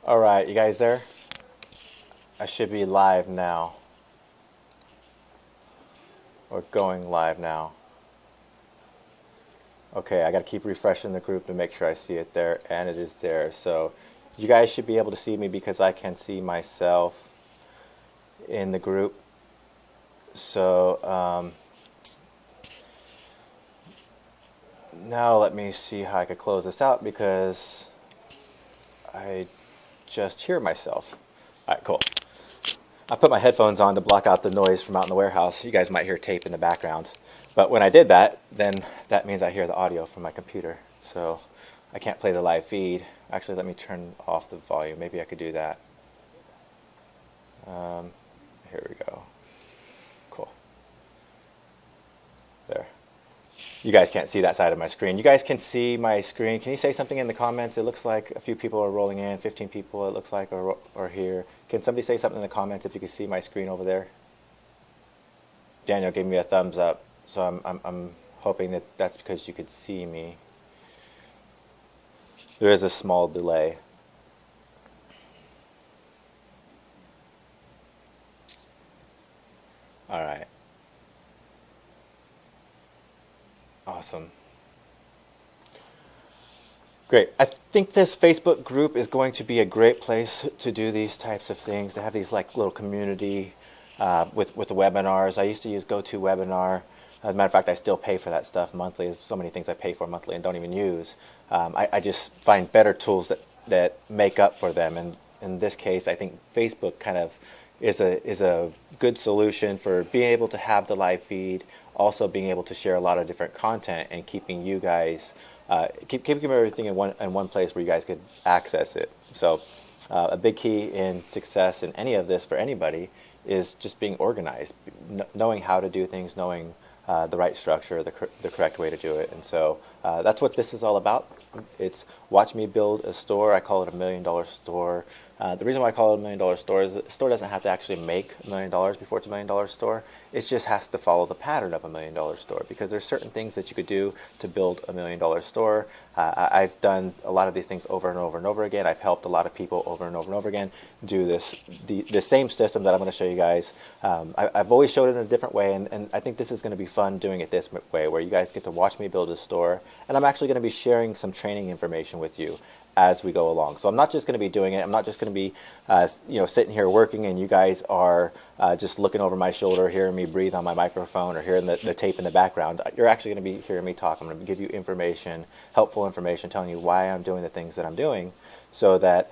All right, you guys there? I should be live now, or going live now. Okay, I got to keep refreshing the group to make sure I see it there, and it is there. So you guys should be able to see me because I can see myself in the group. So now let me see how I could close this out because I just hear myself. All right, cool. I put my headphones on to block out the noise from out in the warehouse. You guys might hear tape in the background. But when I did that, then that means I hear the audio from my computer. So I can't play the live feed. Actually, let me turn off the volume. Maybe I could do that. Here we go. Cool. There. You guys can't see that side of my screen. You guys can see my screen. Can you say something in the comments? It looks like a few people are rolling in, 15 people it looks like are here. Can somebody say something in the comments if you can see my screen over there? Daniel gave me a thumbs up, so I'm hoping that that's because you could see me. There is a small delay. All right. Awesome. Great. I think this Facebook group is going to be a great place to do these types of things, to have these like little community with the webinars. I used to use GoToWebinar. As a matter of fact, I still pay for that stuff monthly. There's so many things I pay for monthly and don't even use. I just find better tools that make up for them. And in this case, I think Facebook kind of is a good solution for being able to have the live feed, also being able to share a lot of different content and keeping you guys keeping everything in one place where you guys could access it. So a big key in success in any of this for anybody is just being organized, knowing how to do things, knowing the right structure, the correct way to do it. And so that's what this is all about. It's watch me build a store. I call it $1 million store. The reason why I call it $1 million store is the store doesn't have to actually make $1 million before it's $1 million store. It just has to follow the pattern of $1 million store because there's certain things that you could do to build $1 million store. I've done a lot of these things over and over and over again. I've helped a lot of people over and over and over again do the same system that I'm going to show you guys. I've always showed it in a different way, and I think this is going to be fun doing it this way, where you guys get to watch me build a store, and I'm actually going to be sharing some training information with you as we go along. So I'm not just going to be doing it. I'm not just going to be, sitting here working, and you guys are just looking over my shoulder, hearing me breathe on my microphone, or hearing the tape in the background. You're actually going to be hearing me talk. I'm going to give you information, helpful information, telling you why I'm doing the things that I'm doing, so that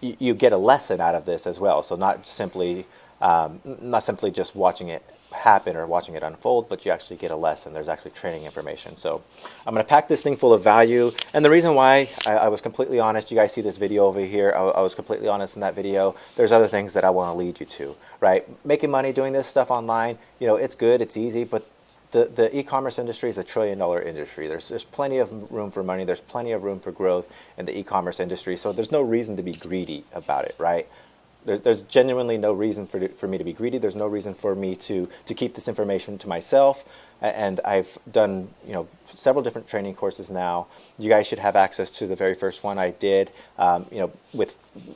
you get a lesson out of this as well. So not simply just watching it happen or watching it unfold, but you actually get a lesson. There's actually training information. So I'm going to pack this thing full of value. And the reason why I was completely honest, you guys see this video over here, I was completely honest in that video. There's other things that I want to lead you to, right? Making money doing this stuff online, it's good, it's easy, but the e-commerce industry is a $1 trillion industry. There's plenty of room for money. There's plenty of room for growth in the e-commerce industry. So there's no reason to be greedy about it, right? There's genuinely no reason for me to be greedy. There's no reason for me to keep this information to myself. And I've done several different training courses now. You guys should have access to the very first one I did. With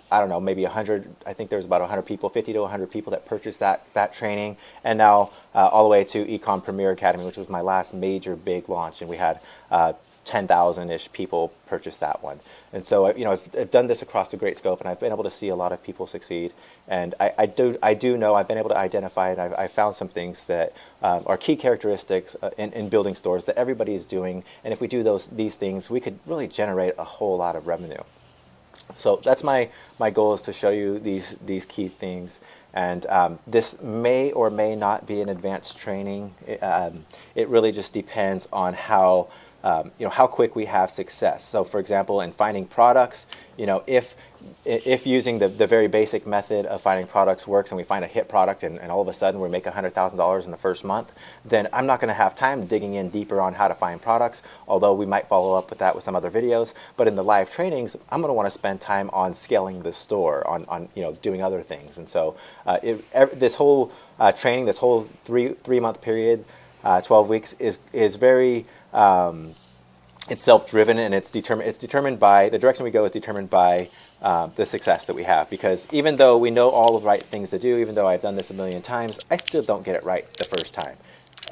I don't know, maybe 100. I think there's about 100 people, 50 to 100 people that purchased that training. And now all the way to Ecom Premier Academy, which was my last major big launch, and we had 10,000-ish people purchase that one. And so I've done this across the great scope, and I've been able to see a lot of people succeed. And I do know I've been able to identify it. I found some things that are key characteristics in building stores that everybody is doing. And if we do these things, we could really generate a whole lot of revenue. So that's my goal, is to show you these key things. And this may or may not be an advanced training. It really just depends on how quick we have success. So for example, in finding products, if using the very basic method of finding products works, and we find a hit product and all of a sudden we make $100,000 in the first month, then I'm not going to have time digging in deeper on how to find products, although we might follow up with that with some other videos. But in the live trainings, I'm going to want to spend time on scaling the store, on doing other things. And so this whole training, this whole three month period, 12 weeks is very it's self-driven, and it's determined by the direction we go is determined by the success that we have. Because even though we know all the right things to do, even though I've done this a million times, I still don't get it right the first time.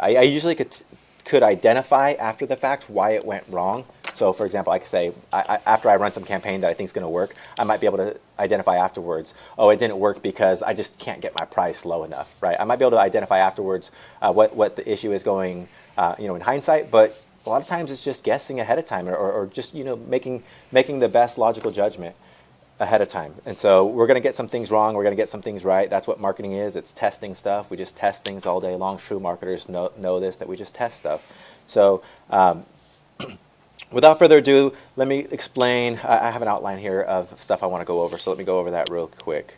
I usually could identify after the fact why it went wrong. So, for example, I could say, after I run some campaign that I think is going to work, I might be able to identify afterwards, oh, it didn't work because I just can't get my price low enough, right? I might be able to identify afterwards what the issue is going, in hindsight, but a lot of times it's just guessing ahead of time, or just making the best logical judgment ahead of time. And so we're going to get some things wrong, we're going to get some things right. That's what marketing is. It's testing stuff. We just test things all day long. True marketers know this, that we just test stuff. So without further ado, let me explain. I have an outline here of stuff I want to go over, so let me go over that real quick.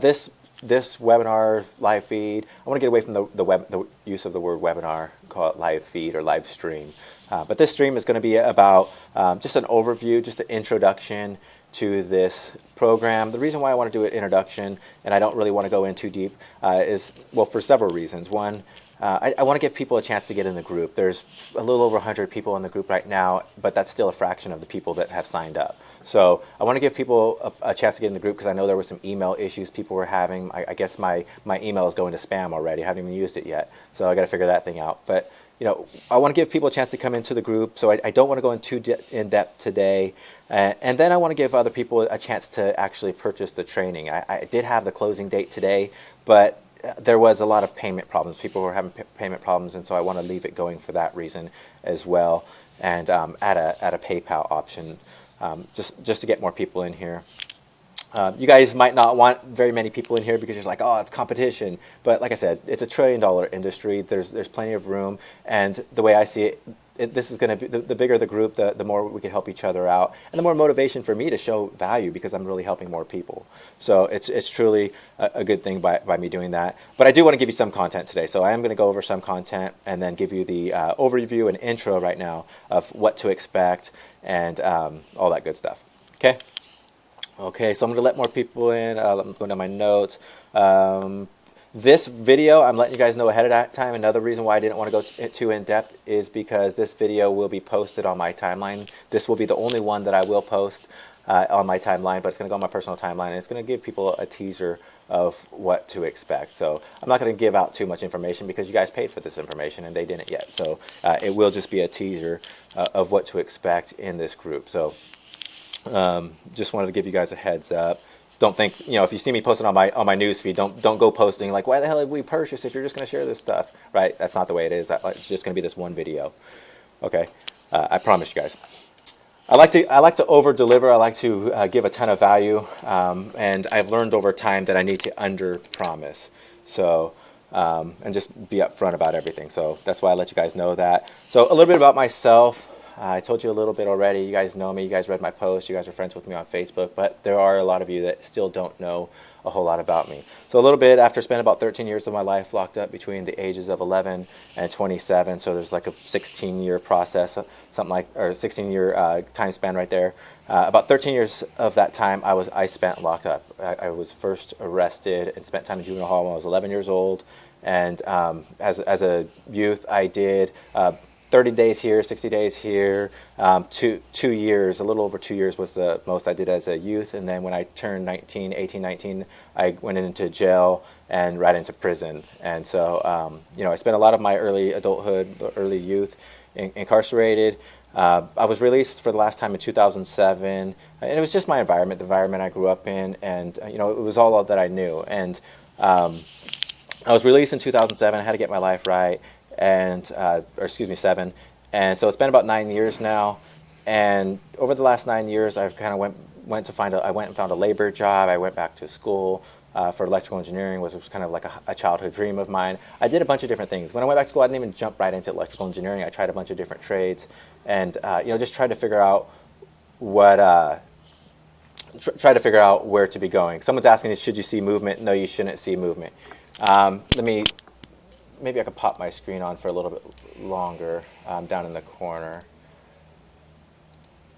This webinar live feed, I want to get away from the use of the word webinar, call it live feed or live stream. But this stream is going to be about just an overview, just an introduction to this program. The reason why I want to do an introduction, and I don't really want to go in too deep, is, well, for several reasons. One, I want to give people a chance to get in the group. There's a little over 100 people in the group right now, but that's still a fraction of the people that have signed up. So I want to give people a chance to get in the group, because I know there were some email issues people were having. I guess my email is going to spam already. I haven't even used it yet, so I got to figure that thing out. But I want to give people a chance to come into the group, so I don't want to go in too in depth today. And then I want to give other people a chance to actually purchase the training. I did have the closing date today, but there was a lot of payment problems. People were having payment problems, and so I want to leave it going for that reason as well, and add a PayPal option, just to get more people in here. You guys might not want very many people in here because you're like, oh, it's competition. But like I said, it's $1 trillion industry. There's plenty of room, and the way I see it, this is going to be the bigger the group, the more we can help each other out, and the more motivation for me to show value, because I'm really helping more people. So it's truly a good thing by me doing that. But I do want to give you some content today, so I am going to go over some content and then give you the overview and intro right now of what to expect and all that good stuff. Okay, so I'm going to let more people in. I'm going down my notes. This video, I'm letting you guys know ahead of time. Another reason why I didn't want to go too in-depth is because this video will be posted on my timeline. This will be the only one that I will post on my timeline, but it's going to go on my personal timeline, and it's going to give people a teaser of what to expect. So I'm not going to give out too much information because you guys paid for this information and they didn't yet. So it will just be a teaser of what to expect in this group. So just wanted to give you guys a heads up. Don't think, if you see me posting on my news feed, don't go posting like, why the hell did we purchase if you're just going to share this stuff, right? That's not the way it is. It's just going to be this one video. Okay, I promise you guys. I like to over deliver. I like to give a ton of value, and I've learned over time that I need to under promise. So and just be upfront about everything. So that's why I let you guys know that. So a little bit about myself. I told you a little bit already. You guys know me. You guys read my posts. You guys are friends with me on Facebook. But there are a lot of you that still don't know a whole lot about me. So a little bit, after spending about 13 years of my life locked up between the ages of 11 and 27, so there's like a 16-year process, or 16-year time span right there. About 13 years of that time I spent locked up. I was first arrested and spent time in juvenile hall when I was 11 years old. And as a youth, I did 30 days here, 60 days here, 2 years, a little over 2 years was the most I did as a youth. And then when I turned 18, 19, I went into jail and right into prison. And so, I spent a lot of my early adulthood, early youth incarcerated. I was released for the last time in 2007, and it was just my environment, the environment I grew up in, and, it was all that I knew. And I was released in 2007, I had to get my life right. And 7, and so it's been about 9 years now. And over the last 9 years, I've kind of went and found a labor job. I went back to school for electrical engineering, which was kind of like a childhood dream of mine. I did a bunch of different things. When I went back to school, I didn't even jump right into electrical engineering. I tried a bunch of different trades, and just tried to figure out try to figure out where to be going. Someone's asking, should you see movement? No, you shouldn't see movement. Maybe I could pop my screen on for a little bit longer down in the corner.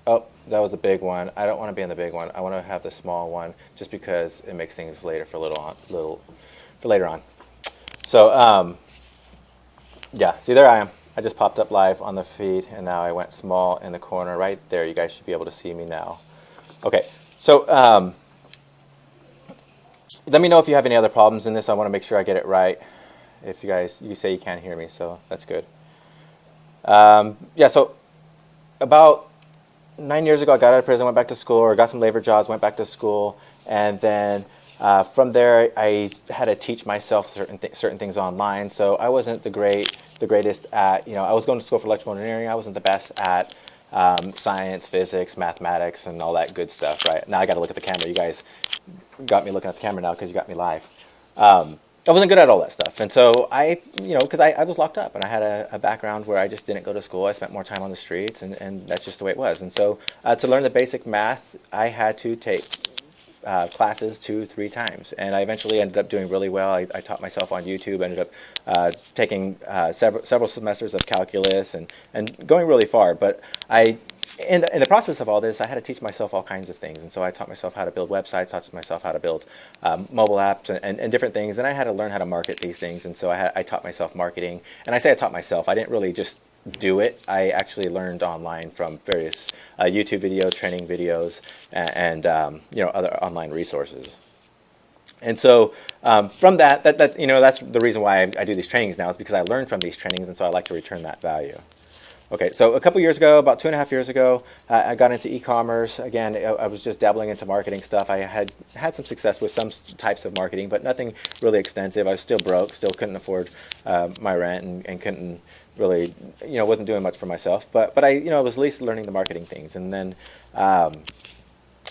Oh, that was a big one. I don't want to be in the big one. I want to have the small one just because it makes things later for later on. So yeah, see, there I am. I just popped up live on the feed, and now I went small in the corner right there. You guys should be able to see me now. Okay, so let me know if you have any other problems in this. I want to make sure I get it right. If you say you can't hear me, so that's good. Yeah, so about 9 years ago, I got out of prison, went back to school, or got some labor jobs, went back to school, and then from there, I had to teach myself certain things online. So I wasn't the greatest at, I was going to school for electrical engineering. I wasn't the best at science, physics, mathematics, and all that good stuff. Right now, I got to look at the camera. You guys got me looking at the camera now because you got me live. I wasn't good at all that stuff. And so because I was locked up and I had a background where I just didn't go to school. I spent more time on the streets, and that's just the way it was. And so to learn the basic math, I had to take classes 2-3 times. And I eventually ended up doing really well. I taught myself on YouTube, ended up taking several semesters of calculus and going really far. But in the process of all this, I had to teach myself all kinds of things. And so I taught myself how to build websites, taught myself how to build mobile apps and different things. Then I had to learn how to market these things. And so I taught myself marketing. And I say I taught myself. I didn't really just do it. I actually learned online from various YouTube videos, training videos, and other online resources. And so from that's the reason why I do these trainings now, is because I learned from these trainings, and so I like to return that value. Okay, so a couple years ago, about 2.5 years ago, I got into e-commerce. Again, I was just dabbling into marketing stuff. I had some success with some types of marketing, but nothing really extensive. I was still broke, still couldn't afford my rent, and couldn't really, wasn't doing much for myself. But I was at least learning the marketing things. And then about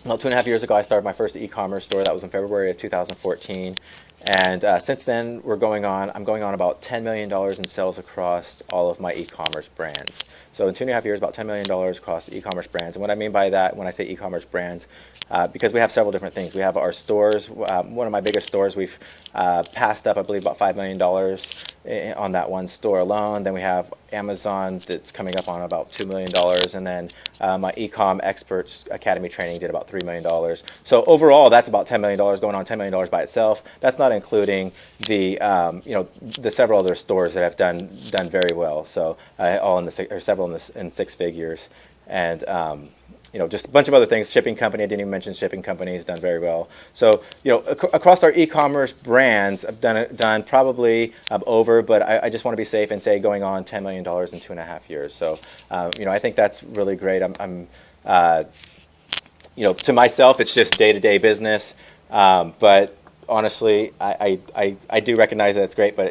2.5 years ago, I started my first e-commerce store. That was in February of 2014. And since then, I'm going on about $10 million in sales across all of my e-commerce brands. So in 2.5 years, about $10 million across e-commerce brands. And what I mean by that, when I say e-commerce brands, because we have several different things. We have our stores. One of my biggest stores, we've passed up, I believe, about $5 million on that one store alone. Then we have Amazon that's coming up on about $2 million. And then my Ecom Experts Academy training did about $3 million. So overall, that's about $10 million, going on $10 million by itself. That's not including the several other stores that have done very well. So several in 6 figures. And just a bunch of other things. Shipping company, I didn't even mention shipping companies, done very well. So, across our e-commerce brands, I've done probably over, but I just want to be safe and say going on $10 million in 2.5 years. So, I think that's really great. To myself, it's just day-to-day business. But honestly, I do recognize that it's great, but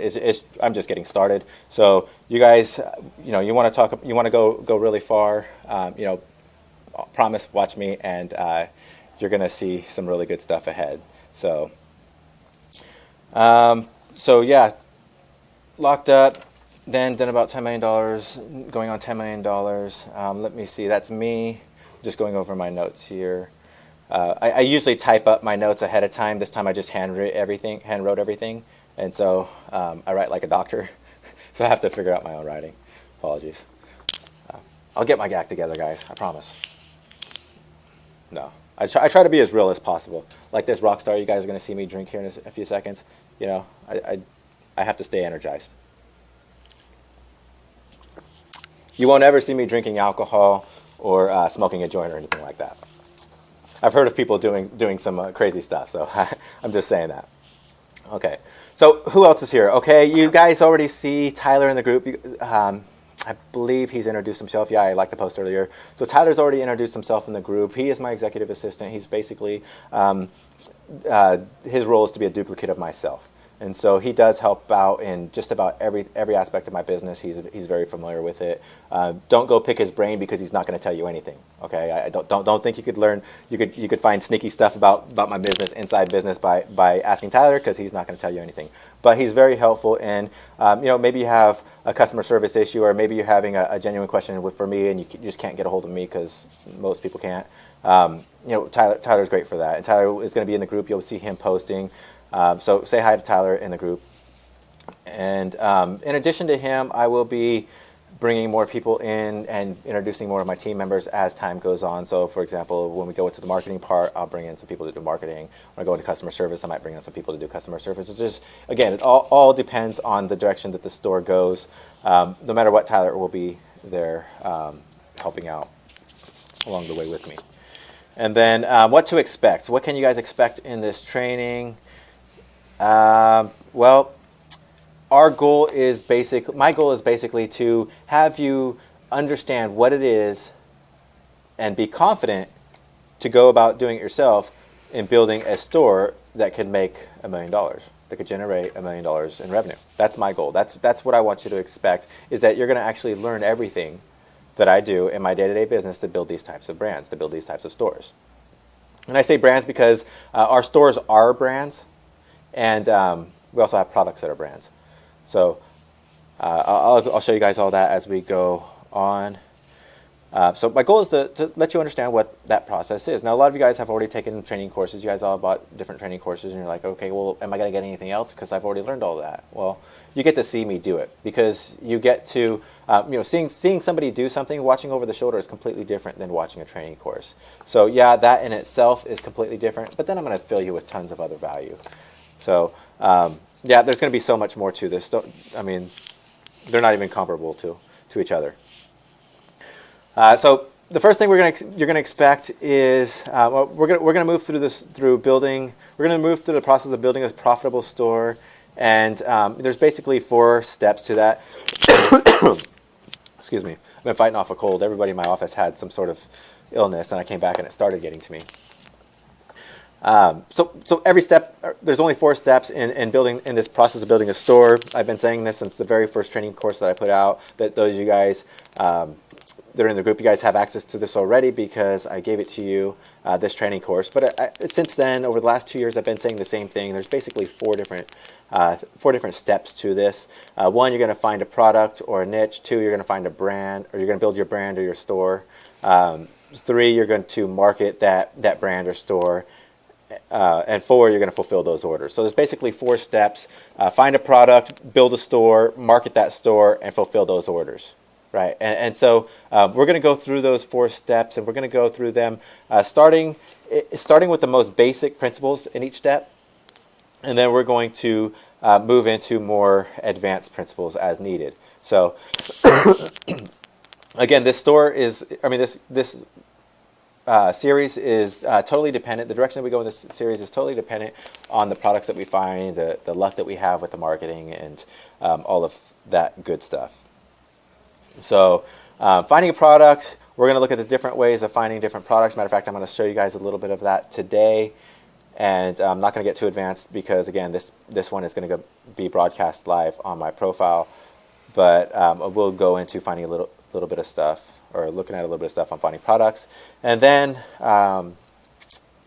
I'm just getting started. So, you guys, you want to go really far, promise, watch me, and you're going to see some really good stuff ahead. So, yeah, locked up, then done about $10 million, going on $10 million. Let me see, that's me, just going over my notes here. I usually type up my notes ahead of time. This time I just hand wrote everything, and so I write like a doctor, so I have to figure out my own writing. Apologies. I'll get my act together, guys, I promise. No, I try to be as real as possible. Like this rock star you guys are going to see me drink here in a few seconds. I have to stay energized. You won't ever see me drinking alcohol or smoking a joint or anything like that. I've heard of people doing some crazy stuff, so I'm just saying that. Okay, so who else is here? Okay, you guys already see Tyler in the group. I believe he's introduced himself. Yeah, I liked the post earlier. So Tyler's already introduced himself in the group. He is my executive assistant. He's basically, his role is to be a duplicate of myself. And so he does help out in just about every aspect of my business. He's very familiar with it. Don't go pick his brain because he's not going to tell you anything. Okay, I don't think you could learn. You could find sneaky stuff about my business, inside business, by asking Tyler, because he's not going to tell you anything. But he's very helpful in maybe you have a customer service issue, or maybe you're having a genuine question for me and you just can't get a hold of me because most people can't. Tyler's great for that, and Tyler is going to be in the group. You'll see him posting. So say hi to Tyler in the group. And in addition to him, I will be bringing more people in and introducing more of my team members as time goes on. So, for example, when we go into the marketing part, I'll bring in some people to do marketing. When I go into customer service, I might bring in some people to do customer service. It just, again, it all depends on the direction that the store goes. No matter what, Tyler will be there helping out along the way with me. And then what to expect. What can you guys expect in this training? Well, my goal is basically to have you understand what it is and be confident to go about doing it yourself in building a store that could make $1 million, that could generate $1 million in revenue. That's my goal. That's what I want you to expect, is that you're going to actually learn everything that I do in my day-to-day business to build these types of brands, to build these types of stores. And I say brands because our stores are brands, and we also have products that are brands. So I'll show you guys all that as we go on. So my goal is to let you understand what that process is. Now, a lot of you guys have already taken training courses. You guys all bought different training courses, and you're like, okay, well, am I going to get anything else? Because I've already learned all that. Well, you get to see me do it, because you get to, seeing somebody do something, watching over the shoulder is completely different than watching a training course. So yeah, that in itself is completely different, but then I'm going to fill you with tons of other value. So yeah, there's going to be so much more to this. They're not even comparable to each other. So the first thing you're going to expect is we're going to move through the process of building a profitable store, and there's basically 4 steps to that. Excuse me, I've been fighting off a cold. Everybody in my office had some sort of illness, and I came back and it started getting to me. So every step, there's only 4 steps in this process of building a store. I've been saying this since the very first training course that I put out, that those of you guys that are in the group, you guys have access to this already because I gave it to you, this training course. But since then, over the last 2 years, I've been saying the same thing. There's basically 4 different steps to this. 1, you're going to find a product or a niche. 2, you're going to find a brand, or you're going to build your brand or your store. 3, you're going to market that brand or store. And 4, you're going to fulfill those orders. So there's basically 4 steps. Find a product, build a store, market that store, and fulfill those orders. Right, and so we're going to go through those 4 steps, and we're going to go through them starting with the most basic principles in each step, and then we're going to move into more advanced principles as needed. So again, this series is totally dependent. The direction that we go in this series is totally dependent on the products that we find, the luck that we have with the marketing, and all of that good stuff. So finding a product, we're going to look at the different ways of finding different products. Matter of fact, I'm going to show you guys a little bit of that today. And I'm not going to get too advanced because, again, this one is going to be broadcast live on my profile. But we'll go into finding a little bit of stuff, or looking at a little bit of stuff on finding products. And then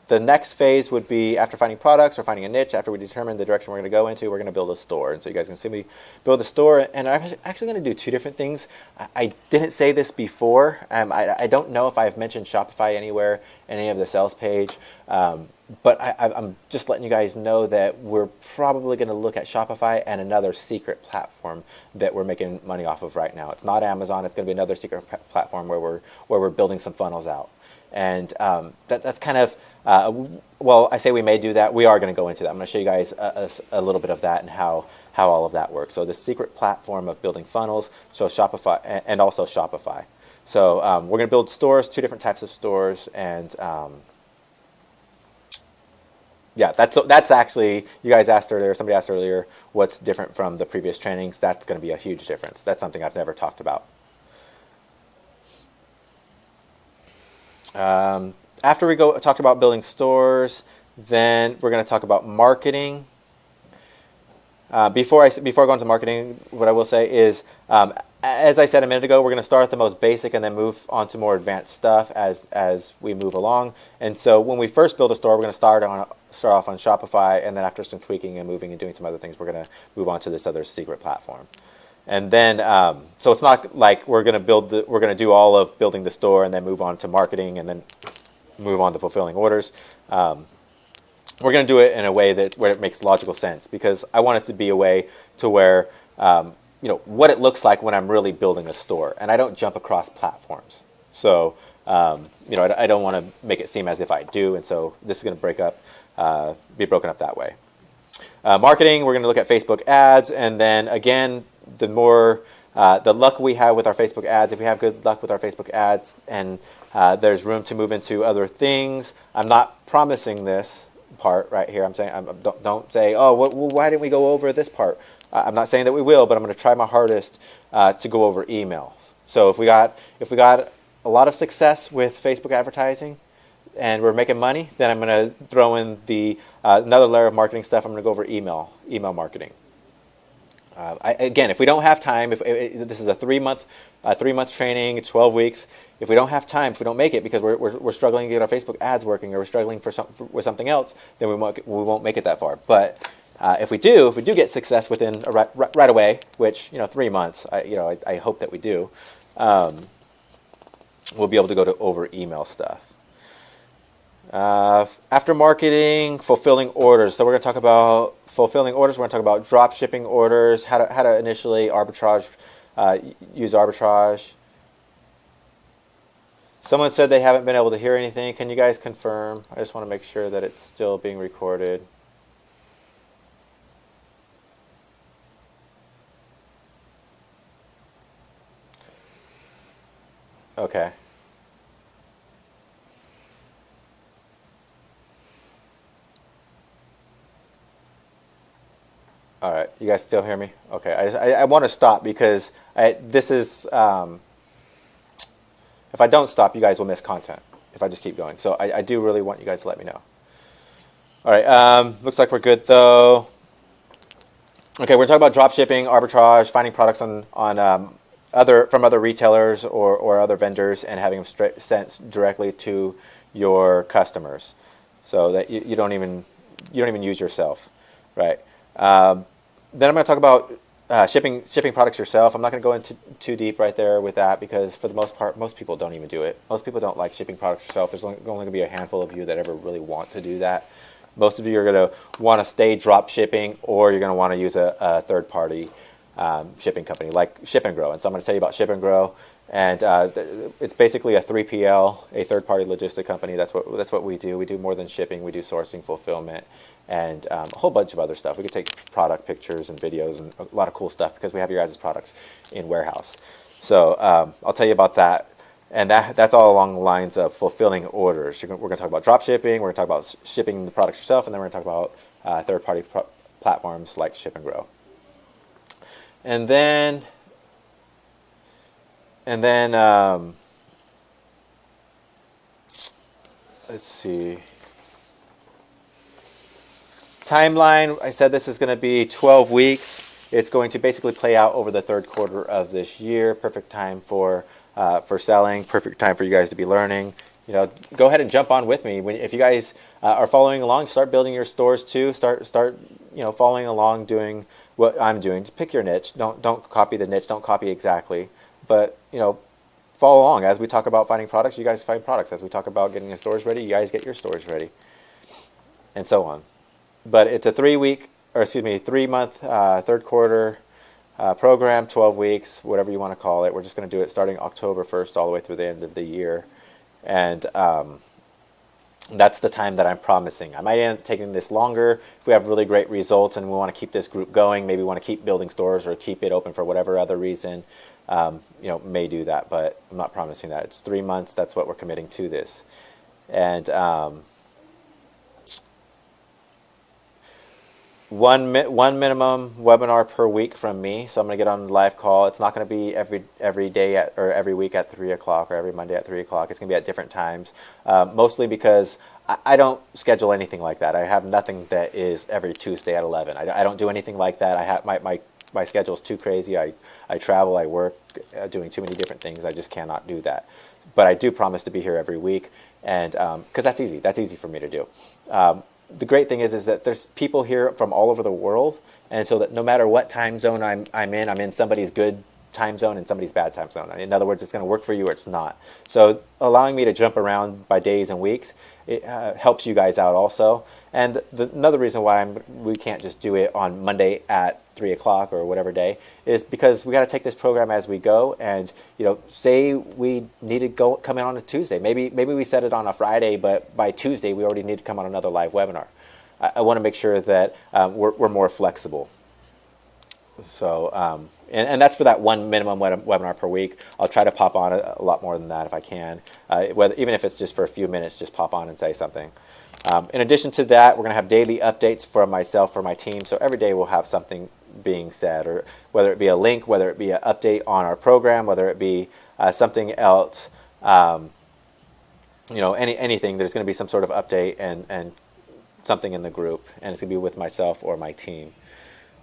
the next phase would be, after finding products or finding a niche, after we determine the direction we're going to go into, we're going to build a store. And so you guys can see me build a store. And I'm actually going to do 2 different things. I didn't say this before. I don't know if I've mentioned Shopify anywhere, any of the sales page. But I'm just letting you guys know that we're probably going to look at Shopify and another secret platform that we're making money off of right now. It's not Amazon. It's going to be another secret platform where we're building some funnels out. And that's kind of, well, I say we may do that. We are going to go into that. I'm going to show you guys a little bit of that and how all of that works. So the secret platform of building funnels, so Shopify, and also Shopify. So we're going to build stores, 2 different types of stores, and yeah, that's actually, you guys asked earlier, somebody asked earlier, what's different from the previous trainings. That's going to be a huge difference. That's something I've never talked about. After we talked about building stores, then we're going to talk about marketing. Before I go into marketing, what I will say is, as I said a minute ago, we're going to start at the most basic and then move on to more advanced stuff as we move along. And so when we first build a store, we're going to start off on Shopify, and then after some tweaking and moving and doing some other things, we're going to move on to this other secret platform. And then, so it's not like we're going to do all of building the store and then move on to marketing and then move on to fulfilling orders. We're going to do it in a way where it makes logical sense, because I want it to be a way to where what it looks like when I'm really building a store, and I don't jump across platforms. So I don't want to make it seem as if I do, and so this is going to be broken up that way. Marketing, we're going to look at Facebook ads, and then again, the luck we have with our Facebook ads, if we have good luck with our Facebook ads, and there's room to move into other things. I'm not promising this part right here. I'm saying, don't say, oh, well, why didn't we go over this part? I'm not saying that we will, but I'm going to try my hardest to go over email. So if we got a lot of success with Facebook advertising, and we're making money, then I'm going to throw in another layer of marketing stuff. I'm going to go over email marketing. Again, if we don't have time, if this is a 3-month training, 12 weeks, if we don't have time, if we don't make it because we're struggling to get our Facebook ads working, or we're struggling with something else, then we won't make it that far. But if we do get success within right away, which 3 months, I hope that we do, we'll be able to go over email stuff. After marketing, fulfilling orders. So we're going to talk about fulfilling orders. We're going to talk about drop shipping orders, how to initially use arbitrage. Someone said they haven't been able to hear anything. Can you guys confirm? I just want to make sure that it's still being recorded. Okay. All right, you guys still hear me? Okay, I want to stop because this is, if I don't stop, you guys will miss content if I just keep going. So I do really want you guys to let me know. All right, looks like we're good though. Okay, we're talking about drop shipping, arbitrage, finding products from other retailers or other vendors and having them sent directly to your customers, so that you don't even use yourself, right? Then I'm going to talk about shipping products yourself. I'm not going to go into too deep right there with that because for the most part, most people don't even do it. Most people don't like shipping products yourself. There's only going to be a handful of you that ever really want to do that. Most of you are going to want to stay drop shipping, or you're going to want to use a third-party shipping company like Ship and Grow. And so I'm going to tell you about Ship and Grow. And it's basically a 3PL, a third-party logistic company. That's what we do. We do more than shipping. We do sourcing, fulfillment, and a whole bunch of other stuff. We could take product pictures and videos and a lot of cool stuff because we have your guys' products in warehouse. So I'll tell you about that. And that's all along the lines of fulfilling orders. We're going to talk about drop shipping. We're going to talk about shipping the products yourself, and then we're going to talk about third-party platforms like Ship and Grow. And then let's see. Timeline, I said this is going to be 12 weeks. It's going to basically play out over the third quarter of this year. Perfect time for selling. Perfect time for you guys to be learning. Go ahead and jump on with me. If you guys are following along, start building your stores too. Start following along, doing what I'm doing. Just pick your niche. Don't copy the niche. Don't copy exactly. But follow along as we talk about finding products. You guys find products. As we talk about getting your stores ready, you guys get your stores ready, and so on. But it's a 3-month, third quarter program, 12 weeks, whatever you want to call it. We're just going to do it starting October 1st all the way through the end of the year, and that's the time that I'm promising. I might end up taking this longer if we have really great results and we want to keep this group going. Maybe we want to keep building stores or keep it open for whatever other reason. May do that, but I'm not promising that. It's 3 months. That's what we're committing to this. And one minimum webinar per week from me. So I'm going to get on the live call. It's not going to be every day or every week at 3 o'clock or every Monday at 3 o'clock. It's going to be at different times, mostly because I don't schedule anything like that. I have nothing that is every Tuesday at 11. I don't do anything like that. I have my schedule is too crazy. I travel, I work, doing too many different things. I just cannot do that. But I do promise to be here every week, and because that's easy. That's easy for me to do. The great thing is that there's people here from all over the world, and so that no matter what time zone I'm in somebody's good time zone and somebody's bad time zone. In other words, it's going to work for you or it's not. So allowing me to jump around by days and weeks, it helps you guys out also. And another reason why we can't just do it on Monday at 3 o'clock or whatever day is because we got to take this program as we go. And say we need to come in on a Tuesday. Maybe we set it on a Friday, but by Tuesday we already need to come on another live webinar. I want to make sure that we're more flexible. So, and that's for that one minimum webinar per week. I'll try to pop on a lot more than that if I can. Even if it's just for a few minutes, just pop on and say something. In addition to that, we're going to have daily updates for myself, for my team. So every day we'll have something being said, or whether it be a link, whether it be an update on our program, whether it be something else, anything. There's going to be some sort of update and something in the group, and it's going to be with myself or my team.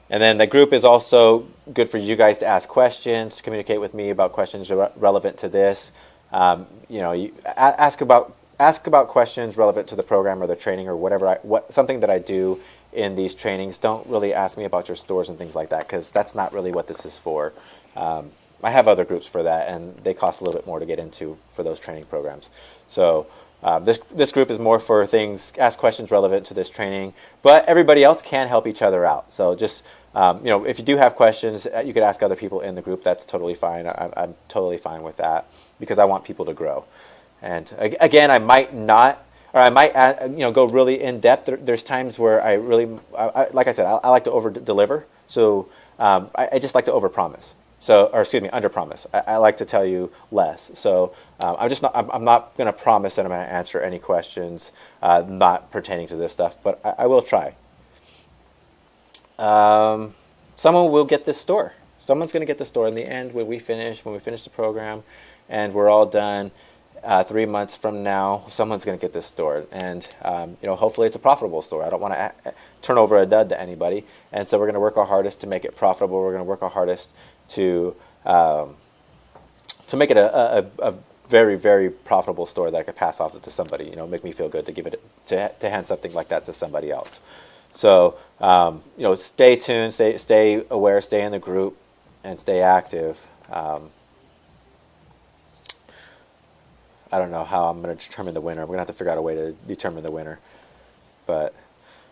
And then the group is also good for you guys to ask questions, to communicate with me about questions relevant to this. You ask about questions relevant to the program or the training or whatever. Something that I do in these trainings. Don't really ask me about your stores and things like that, because that's not really what this is for. I have other groups for that, and they cost a little bit more to get into for those training programs. So this group is more for things, ask questions relevant to this training, but everybody else can help each other out. So just, if you do have questions, you could ask other people in the group. That's totally fine. I'm totally fine with that, because I want people to grow. And again, I might not, or I might, go really in depth. There's times where I really, like I said, I like to over deliver. So I just like to over promise. Under promise. I like to tell you less. So I'm not going to promise that I'm going to answer any questions not pertaining to this stuff, but I will try. Someone will get this store. Someone's going to get the store in the end when we finish the program, and we're all done. 3 months from now, someone's going to get this store, and hopefully it's a profitable store. I don't want to turn over a dud to anybody, and so we're going to work our hardest to make it profitable. We're going to work our hardest to make it a very, very profitable store that I could pass off to somebody. Make me feel good to give it to hand something like that to somebody else. So stay tuned, stay aware, stay in the group, and stay active. I don't know how I'm going to determine the winner. We're going to have to figure out a way to determine the winner. But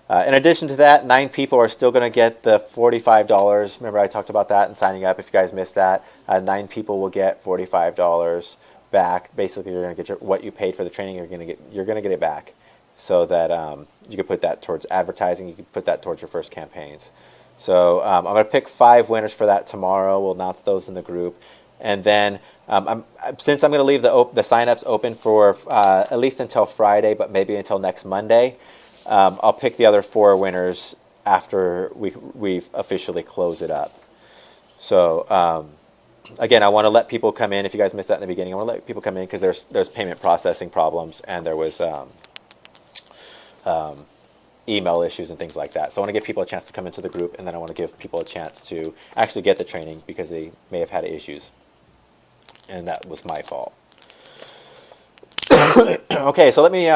in addition to that, 9 people are still going to get the $45. Remember, I talked about that and signing up. If you guys missed that, 9 people will get $45 back. Basically, you're going to get what you paid for the training. You're going to get it back, so that you can put that towards advertising. You can put that towards your first campaigns. So I'm going to pick 5 winners for that tomorrow. We'll announce those in the group, and then. Since I'm going to leave the sign-ups open for at least until Friday, but maybe until next Monday, I'll pick the other 4 winners after we officially close it up. So again, I want to let people come in. If you guys missed that in the beginning, I want to let people come in because there's payment processing problems, and there was email issues and things like that. So I want to give people a chance to come into the group, and then I want to give people a chance to actually get the training because they may have had issues. And that was my fault. Okay, so let me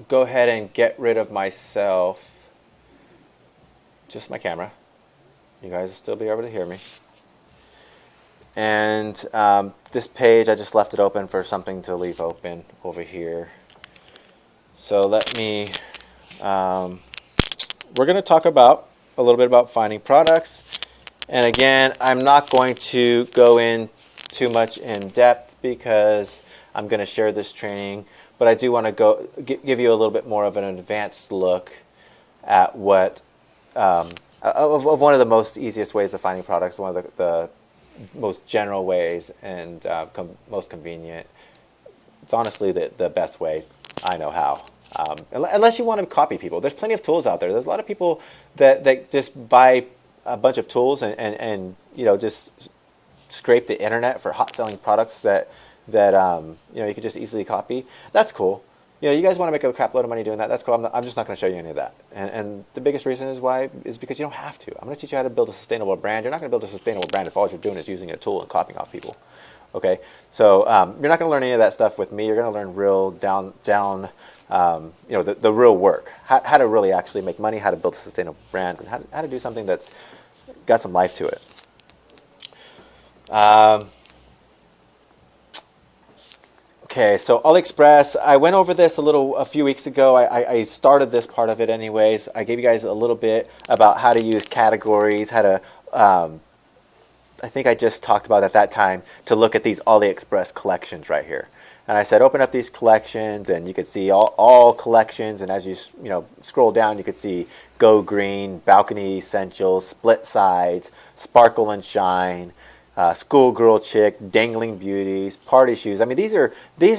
go ahead and get rid of myself. Just my camera. You guys will still be able to hear me. And this page, I just left it open for something to leave open over here. So let me, we're going to talk about a little bit about finding products. And again, I'm not going to go in too much in depth because I'm going to share this training, but I do want to give you a little bit more of an advanced look at what of one of the most easiest ways of finding products, one of the most general ways and most convenient. It's honestly the best way I know how. Unless you want to copy people. There's plenty of tools out there. There's a lot of people that just buy a bunch of tools and just scrape the internet for hot selling products that you could just easily copy. That's cool. You guys want to make a crap load of money doing that. That's cool. I'm just not going to show you any of that. And the biggest reason is because you don't have to. I'm going to teach you how to build a sustainable brand. You're not going to build a sustainable brand if all you're doing is using a tool and copying off people. Okay, so you're not going to learn any of that stuff with me. You're going to learn real down the real work, how to really actually make money, how to build a sustainable brand, and how to do something that's got some life to it. Um, okay, so AliExpress, I went over this a few weeks ago. I started this part of it anyways. I gave you guys a little bit about how to use categories, how to, I think I just talked about at that time, to look at these AliExpress collections right here. And I said, open up these collections, and you could see all collections. And as you scroll down, you could see Go Green, Balcony Essentials, Split Sides, Sparkle and Shine, Schoolgirl Chick, Dangling Beauties, Party Shoes. I mean, these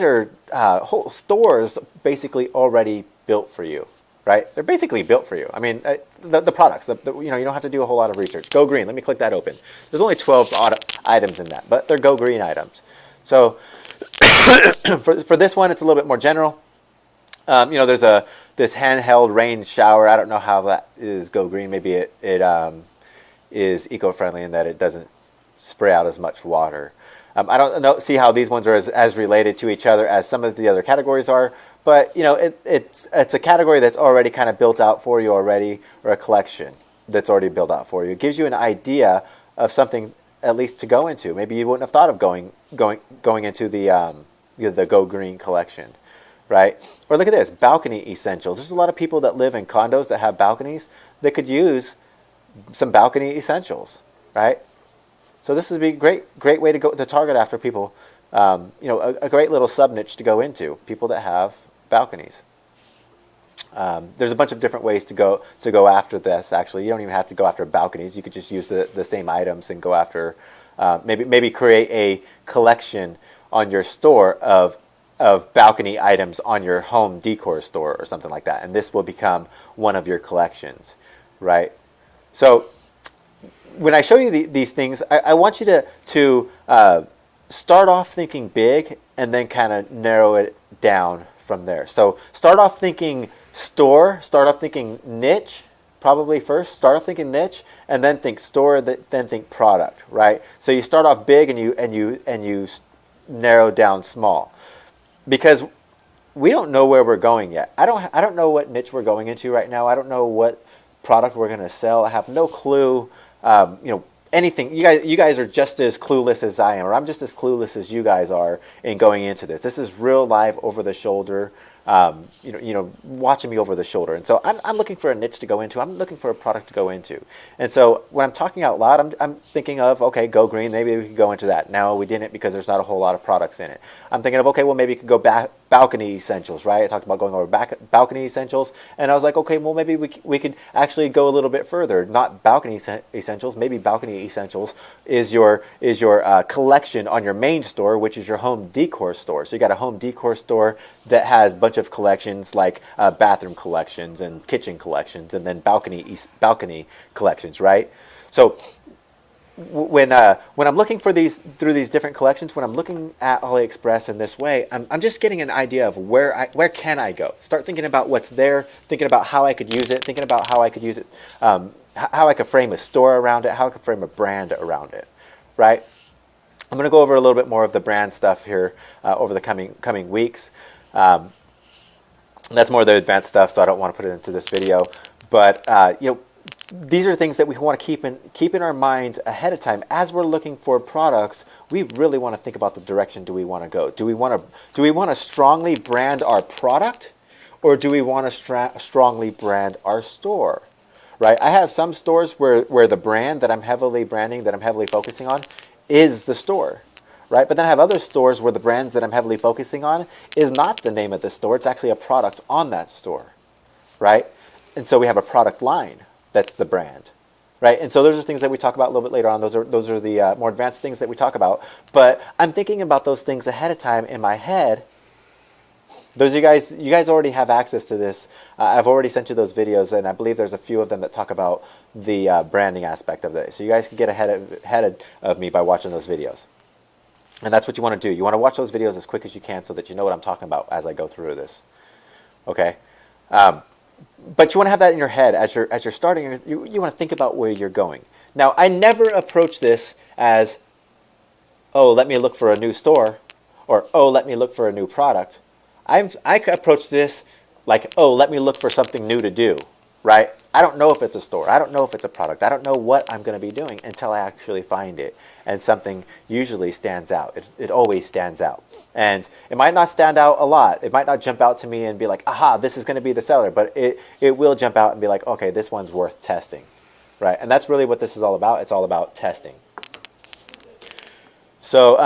are whole stores basically already built for you, right? They're basically built for you. I mean, the products, you don't have to do a whole lot of research. Go Green. Let me click that open. There's only 12 items in that, but they're Go Green items. So for this one, it's a little bit more general. There's this handheld rain shower. I don't know how that is Go Green. Maybe it is eco-friendly in that it doesn't spray out as much water. I don't see how these ones are as related to each other as some of the other categories are, but it's a category that's already kind of built out for you already, or a collection that's already built out for you. It gives you an idea of something at least to go into. Maybe you wouldn't have thought of going into the Go Green collection, right? Or look at this, balcony essentials. There's a lot of people that live in condos that have balconies that could use some balcony essentials, right? So this would be a great way to target after people. A great little sub niche to go into, people that have balconies. There's a bunch of different ways to go after this. Actually, you don't even have to go after balconies. You could just use the same items and go after maybe create a collection on your store of balcony items on your home decor store or something like that, and this will become one of your collections, right? So when I show you these things, I want you to start off thinking big and then kind of narrow it down from there. So start off thinking store, start off thinking niche, probably first. Start off thinking niche, and then think store, then think product, right? So you start off big and you narrow down small, because we don't know where we're going yet. I don't know what niche we're going into right now. I don't know what product we're going to sell. I have no clue. Anything. You guys are just as clueless as I am, or I'm just as clueless as you guys are in going into this. This is real live, over the shoulder. Watching me over the shoulder. And so I'm looking for a niche to go into. I'm looking for a product to go into. And so when I'm talking out loud, I'm thinking of, okay, Go Green, maybe we could go into that. No, we didn't, because there's not a whole lot of products in it. I'm thinking of, okay, well, maybe you could go balcony essentials, right? I talked about going over balcony essentials, and I was like, okay, well, maybe we could actually go a little bit further. Not balcony essentials, maybe balcony essentials is your collection on your main store, which is your home decor store. So you got a home decor store that has a bunch of collections, like bathroom collections and kitchen collections, and then balcony collections, right? So when I'm looking through these different collections, when I'm looking at AliExpress in this way, I'm just getting an idea of where can I go. Start thinking about what's there, thinking about how I could use it, thinking about how I could use it, how I could frame a store around it, how I could frame a brand around it, right? I'm going to go over a little bit more of the brand stuff here over the coming weeks. That's more the advanced stuff, so I don't want to put it into this video. But these are things that we want to keep in our minds ahead of time as we're looking for products. We really want to think about the direction do we want to go. Do we want to strongly brand our product, or do we want to strongly brand our store? Right? I have some stores where the brand that I'm heavily branding, that I'm heavily focusing on, is the store. Right? But then I have other stores where the brands that I'm heavily focusing on is not the name of the store. It's actually a product on that store, right? And so we have a product line that's the brand, right? And so those are things that we talk about a little bit later on. Those are the more advanced things that we talk about. But I'm thinking about those things ahead of time in my head. Those you guys already have access to this. I've already sent you those videos, and I believe there's a few of them that talk about the branding aspect of it. So you guys can get ahead of me by watching those videos. And that's what you want to do. You want to watch those videos as quick as you can so that you know what I'm talking about as I go through this. Okay? But you want to have that in your head as you're starting. You want to think about where you're going. Now, I never approach this as, oh, let me look for a new store, or, oh, let me look for a new product. I approach this like, oh, let me look for something new to do, right? I don't know if it's a store. I don't know if it's a product. I don't know what I'm going to be doing until I actually find it. and something usually stands out. It always stands out. And it might not stand out a lot. It might not jump out to me and be like, aha, this is going to be the seller. But it will jump out and be like, okay, this one's worth testing, right? And that's really what this is all about. It's all about testing. So,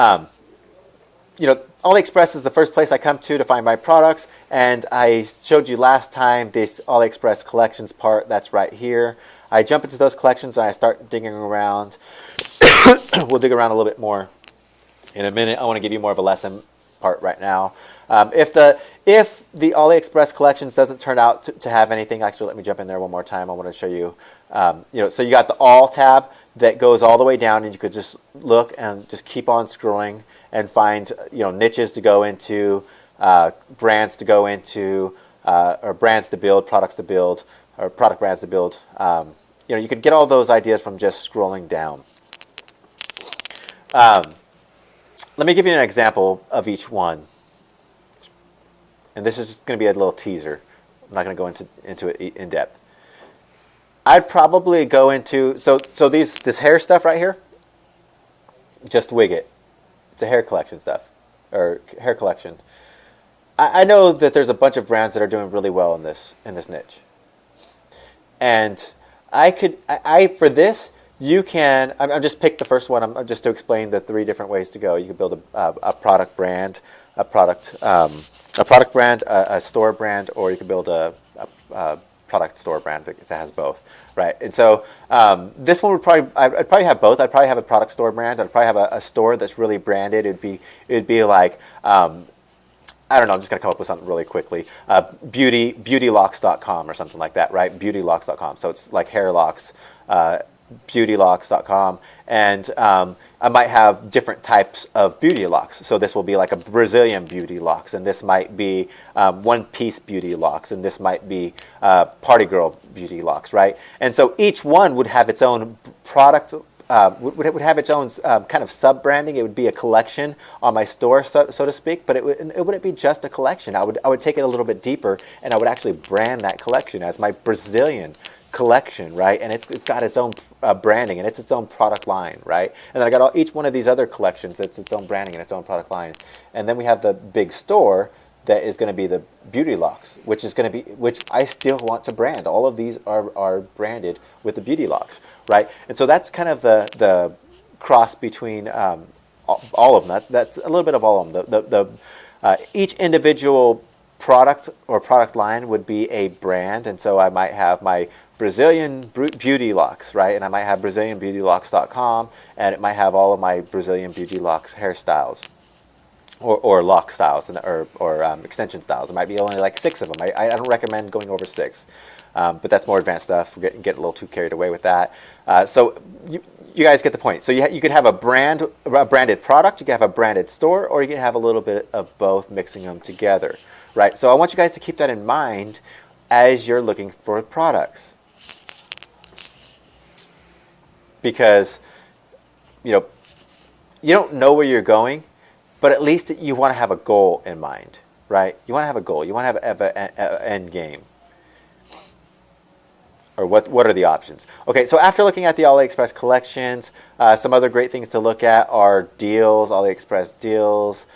AliExpress is the first place I come to find my products. And I showed you last time this AliExpress collections part. That's right here. I jump into those collections and I start digging around. We'll dig around a little bit more in a minute. I want to give you more of a lesson part right now. If the AliExpress collections doesn't turn out to have anything, actually, let me jump in there one more time. I want to show you. So you got the All tab that goes all the way down, and you could just look and just keep on scrolling and find niches to go into, brands to go into, or brands to build, products to build, or product brands to build. You could get all those ideas from just scrolling down. Let me give you an example of each one. And this is just going to be a little teaser. I'm not going to go into it in depth. I'd probably go into, so this hair stuff right here, just wig it. It's a hair collection stuff, or hair collection. I know that there's a bunch of brands that are doing really well in this niche. And for this, you can, I'll just pick the first one just to explain the 3 different ways to go. You can build a product brand, a product brand, a store brand, or you can build a product store brand that has both, right? And so this one I'd probably have both. I'd probably have a product store brand. I'd probably have a store that's really branded. It'd be like, I don't know, I'm just going to come up with something really quickly. Beautylocks.com or something like that, right? Beautylocks.com. So it's like hair locks, beautylocks.com. And I might have different types of beauty locks. So this will be like a Brazilian beauty locks, and this might be one-piece beauty locks, and this might be party girl beauty locks, right? And so each one would have its own product, would have its own kind of sub-branding. It would be a collection on my store, so to speak, but it wouldn't be just a collection. I would take it a little bit deeper, and I would actually brand that collection as my Brazilian collection, right? And it's got its own branding, and it's its own product line, right? And then I got each one of these other collections that's its own branding and its own product line. And then we have the big store that is going to be the Beauty Locks, which I still want to brand. All of these are branded with the Beauty Locks, right? And so that's kind of the cross between all of them. That's a little bit of all of them. Each individual product or product line would be a brand, and so I might have my Brazilian Beauty Locks, right? And I might have BrazilianBeautyLocks.com, and it might have all of my Brazilian Beauty Locks hairstyles, or lock styles, or extension styles. It might be only like 6 of them. I don't recommend going over 6, but that's more advanced stuff. We're getting a little too carried away with that. So you guys get the point. So you could have a branded product, you could have a branded store, or you can have a little bit of both, mixing them together, right? So I want you guys to keep that in mind as you're looking for products. Because, you don't know where you're going, but at least you want to have a goal in mind, right? You want to have a goal. You want to have an end game. Or what are the options? Okay, so after looking at the AliExpress collections, some other great things to look at are deals, AliExpress deals,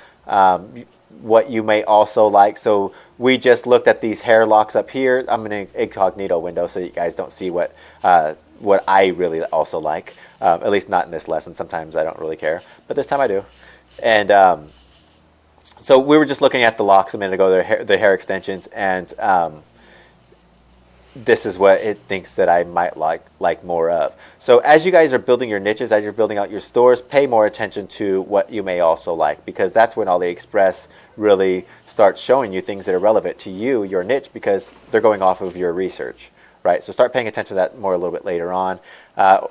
what you may also like. So we just looked at these hair locks up here. I'm in an incognito window so you guys don't see what I really also like, at least not in this lesson. Sometimes I don't really care, but this time I do. And so we were just looking at the locks a minute ago, the hair extensions, and this is what it thinks that I might like more of. So as you guys are building your niches, as you're building out your stores, pay more attention to what you may also like, because that's when AliExpress really starts showing you things that are relevant to you, your niche, because they're going off of your research. Right, so start paying attention to that more a little bit later on.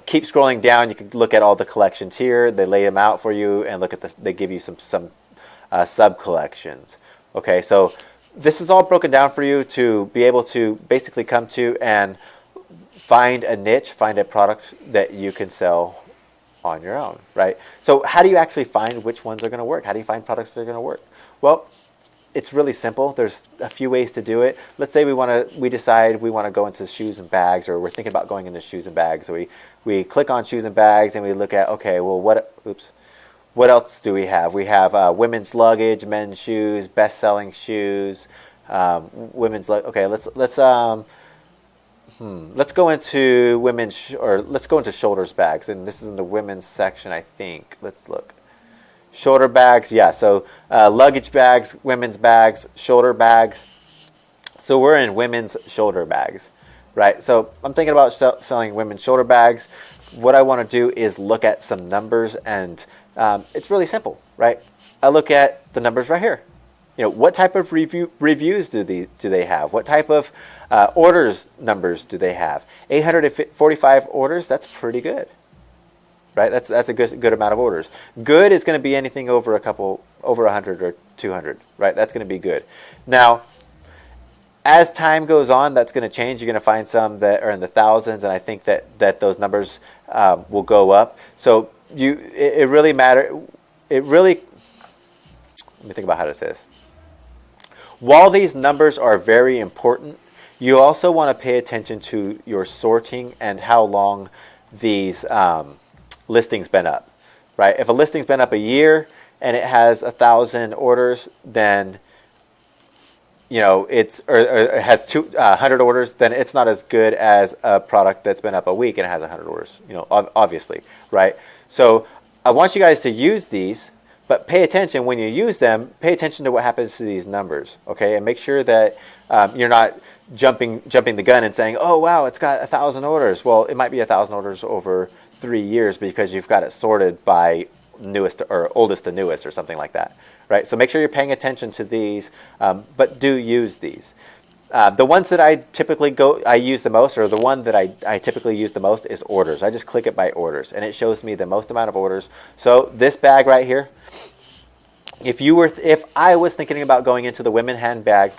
Keep scrolling down. You can look at all the collections here. They lay them out for you, and look at this. They give you some sub collections. Okay, so this is all broken down for you to be able to basically come to and find a niche, find a product that you can sell on your own. Right. So how do you actually find which ones are going to work? How do you find products that are going to work? Well, it's really simple. There's a few ways to do it. Let's say we decide we want to go into shoes and bags, or we're thinking about going into shoes and bags. So we click on shoes and bags and we look at, okay, well, what else do we have? We have women's luggage, men's shoes, best-selling shoes, women's okay, let's go into let's go into shoulders bags, and this is in the women's section, I think. Let's look. Shoulder bags, yeah. So luggage bags, women's bags, shoulder bags. So we're in women's shoulder bags, right? So I'm thinking about selling women's shoulder bags. What I want to do is look at some numbers, and it's really simple, right? I look at the numbers right here. What type of reviews do they have? What type of orders numbers do they have? 845 orders. That's pretty good, right? That's a good amount of orders. Good is going to be anything over 100 or 200, right? That's going to be good. Now, as time goes on, that's going to change. You're going to find some that are in the thousands, and I think that those numbers will go up. So it really matters. Let me think about how to say this. While these numbers are very important, you also want to pay attention to your sorting and how long these listings been up, right? If a listing's been up a year and it has 1,000 orders, then it has 100 orders, then it's not as good as a product that's been up a week and it has 100 orders. Obviously, right? So I want you guys to use these. But pay attention when you use them. Pay attention to what happens to these numbers, okay? And make sure that you're not jumping the gun and saying, "Oh wow, it's got 1,000 orders." Well, it might be 1,000 orders over 3 years because you've got it sorted by newest or oldest to newest or something like that, right? So make sure you're paying attention to these, but do use these. The ones that I use the most, or the one that I typically use the most, is orders. I just click it by orders, and it shows me the most amount of orders. So this bag right here, if I was thinking about going into the women handbag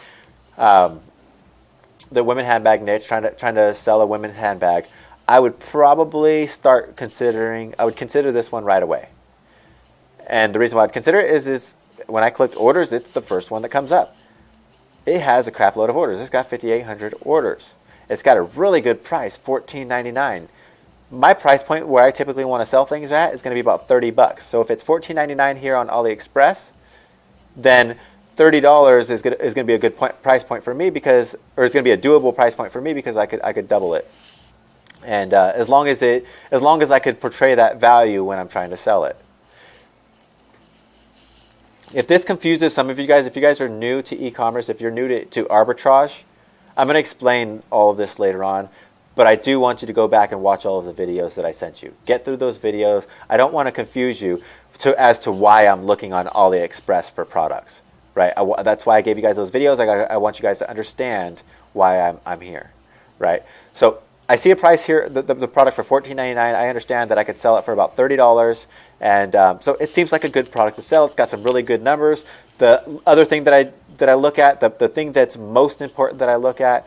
niche, trying to sell a women handbag, I would probably consider this one right away. And the reason why I'd consider it is when I clicked orders, it's the first one that comes up. It has a crap load of orders. It's got 5,800 orders. It's got a really good price, $14.99. My price point where I typically want to sell things at is going to be about $30. So if it's $14.99 here on AliExpress, then $30 is going to be a good price point for me it's going to be a doable price point for me because I could double it. And as long as I could portray that value when I'm trying to sell it. If this confuses some of you guys, if you guys are new to e-commerce, if you're new to arbitrage, I'm going to explain all of this later on, but I do want you to go back and watch all of the videos that I sent you. Get through those videos. I don't want to confuse you as to why I'm looking on AliExpress for products, right? That's why I gave you guys those videos. I want you guys to understand why I'm here, right? So I see a price here, the product for $14.99. I understand that I could sell it for about $30. And so it seems like a good product to sell. It's got some really good numbers. The other thing that I look at, the thing that's most important that I look at,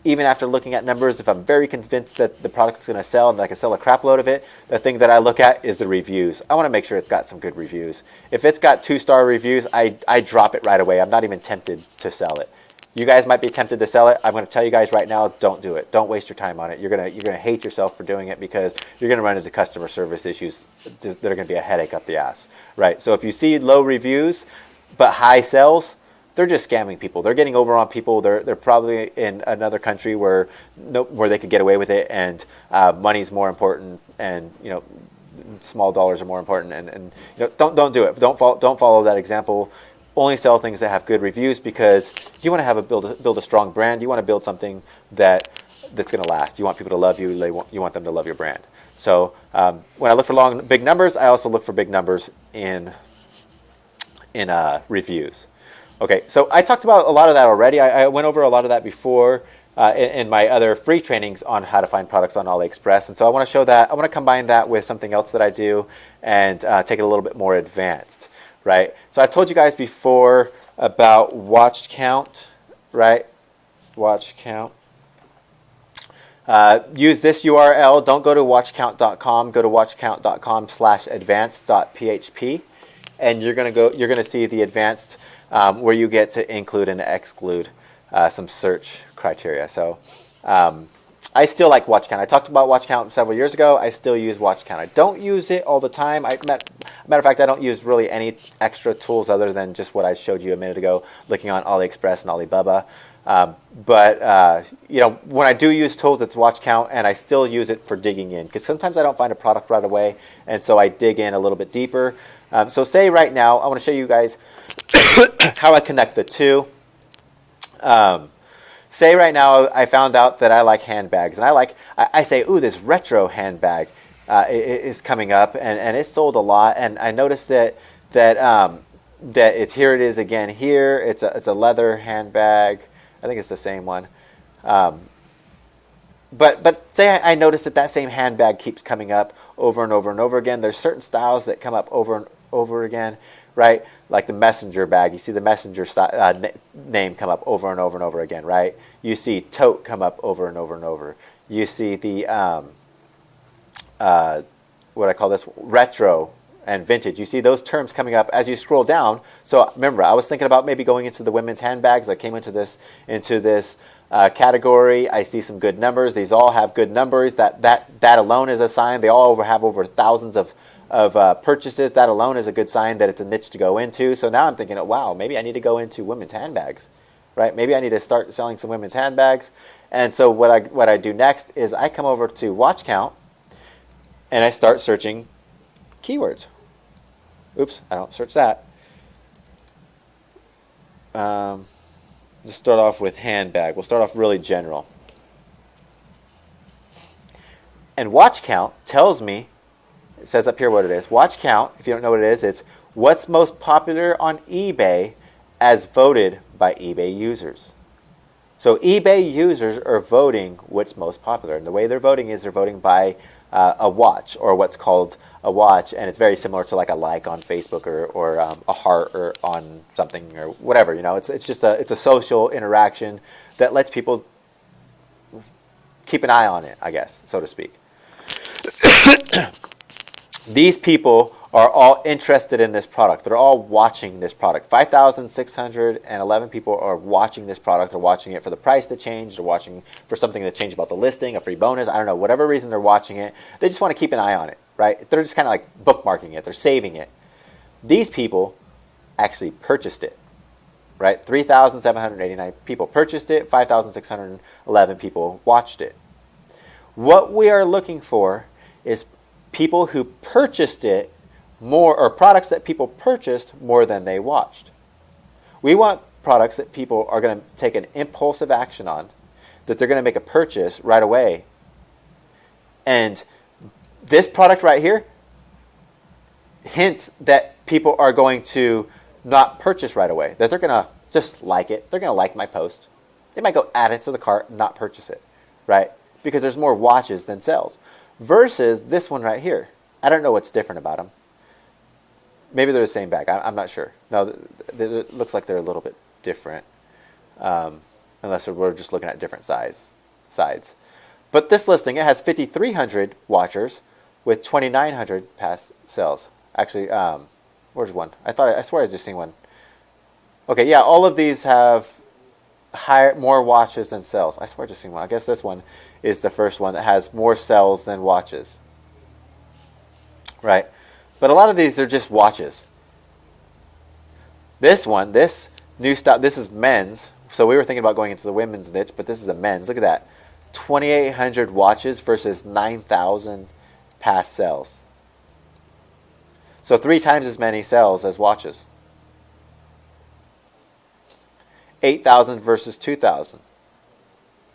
even after looking at numbers, if I'm very convinced that the product is going to sell and that I can sell a crap load of it, the thing that I look at is the reviews. I want to make sure it's got some good reviews. If it's got 2-star reviews, I drop it right away. I'm not even tempted to sell it. You guys might be tempted to sell it. I'm going to tell you guys right now, don't do it. Don't waste your time on it. You're going to hate yourself for doing it because you're going to run into customer service issues that are going to be a headache up the ass, right? So if you see low reviews but high sales, they're just scamming people. They're getting over on people. They're probably in another country where they could get away with it, and money's more important, and small dollars are more important, and don't do it. Don't follow that example. Only sell things that have good reviews because you want to build a strong brand. You want to build something that's going to last. You want people to love you. You want them to love your brand. So when I look for big numbers, I also look for big numbers in reviews. Okay, so I talked about a lot of that already. I went over a lot of that before in my other free trainings on how to find products on AliExpress. And so I want to show that. I want to combine that with something else that I do and take it a little bit more advanced. Right? So I told you guys before about watch count, right? Watch count. Use this URL. Don't go to watchcount.com. Go to watchcount.com/advanced.php. and you're going to see the advanced where you get to include and exclude some search criteria. So I still like watch count. I talked about watch count several years ago. I still use watch count. I don't use it all the time. Matter of fact, I don't use really any extra tools other than just what I showed you a minute ago, looking on AliExpress and Alibaba. But when I do use tools, it's watch count, and I still use it for digging in, because sometimes I don't find a product right away, and so I dig in a little bit deeper. So say right now, I want to show you guys how I connect the two. Say right now I found out that I like handbags, and I say, ooh, this retro handbag is coming up, and it's sold a lot, and I noticed that it's here it is again here. It's a leather handbag. I think it's the same one. But say I notice that same handbag keeps coming up over and over and over again. There's certain styles that come up over and over again, right? Like the Messenger bag. You see the Messenger name come up over and over and over again, right? You see tote come up over and over and over. You see the, what I call this, retro and vintage. You see those terms coming up as you scroll down. So remember, I was thinking about maybe going into the women's handbags. I came into this category. I see some good numbers. These all have good numbers. That alone is a sign. They all have over thousands of purchases. That alone is a good sign that it's a niche to go into. So now I'm thinking, oh, wow, maybe I need to go into women's handbags, right? Maybe I need to start selling some women's handbags. And so what I do next is I come over to watch count, and I start searching keywords. Oops, I don't search that. Let's start off with handbag. We'll start off really general. And watch count tells me, it says up here what it is. Watch count, if you don't know what it is, it's what's most popular on eBay as voted by eBay users. So eBay users are voting what's most popular. And the way they're voting is they're voting by a watch, or what's called a watch, and it's very similar to like a like on Facebook or a heart or on something or whatever. It's just a social interaction that lets people keep an eye on it, I guess, so to speak. These people are all interested in this product. They're all watching this product. 5,611 people are watching this product. They're watching it for the price to change. They're watching for something to change about the listing, a free bonus. I don't know, whatever reason they're watching it. They just want to keep an eye on it, right? They're just kind of like bookmarking it. They're saving it. These people actually purchased it, right? 3,789 people purchased it. 5,611 people watched it. What we are looking for is people who purchased it more, or products that people purchased more than they watched. We want products that people are going to take an impulsive action on, that they're going to make a purchase right away. And this product right here hints that people are going to not purchase right away, that they're going to just like it. They're going to like my post. They might go add it to the cart and not purchase it, right? Because there's more watches than sales. Versus this one right here. I don't know what's different about them. Maybe they're the same bag. I'm not sure. No, it looks like they're a little bit different. Unless we're just looking at different sides. But this listing, it has 5,300 watchers with 2,900 past sales. Actually, where's one? I swear I was just seeing one. Okay, yeah, all of these have more watches than sales. I swear I just seen one. I guess this one is the first one that has more sales than watches. Right? But a lot of these are just watches. This one, this new style, this is men's. So we were thinking about going into the women's niche, but this is a men's. Look at that. 2,800 watches versus 9,000 past sales. So 3 times as many sales as watches. 8,000 versus 2,000.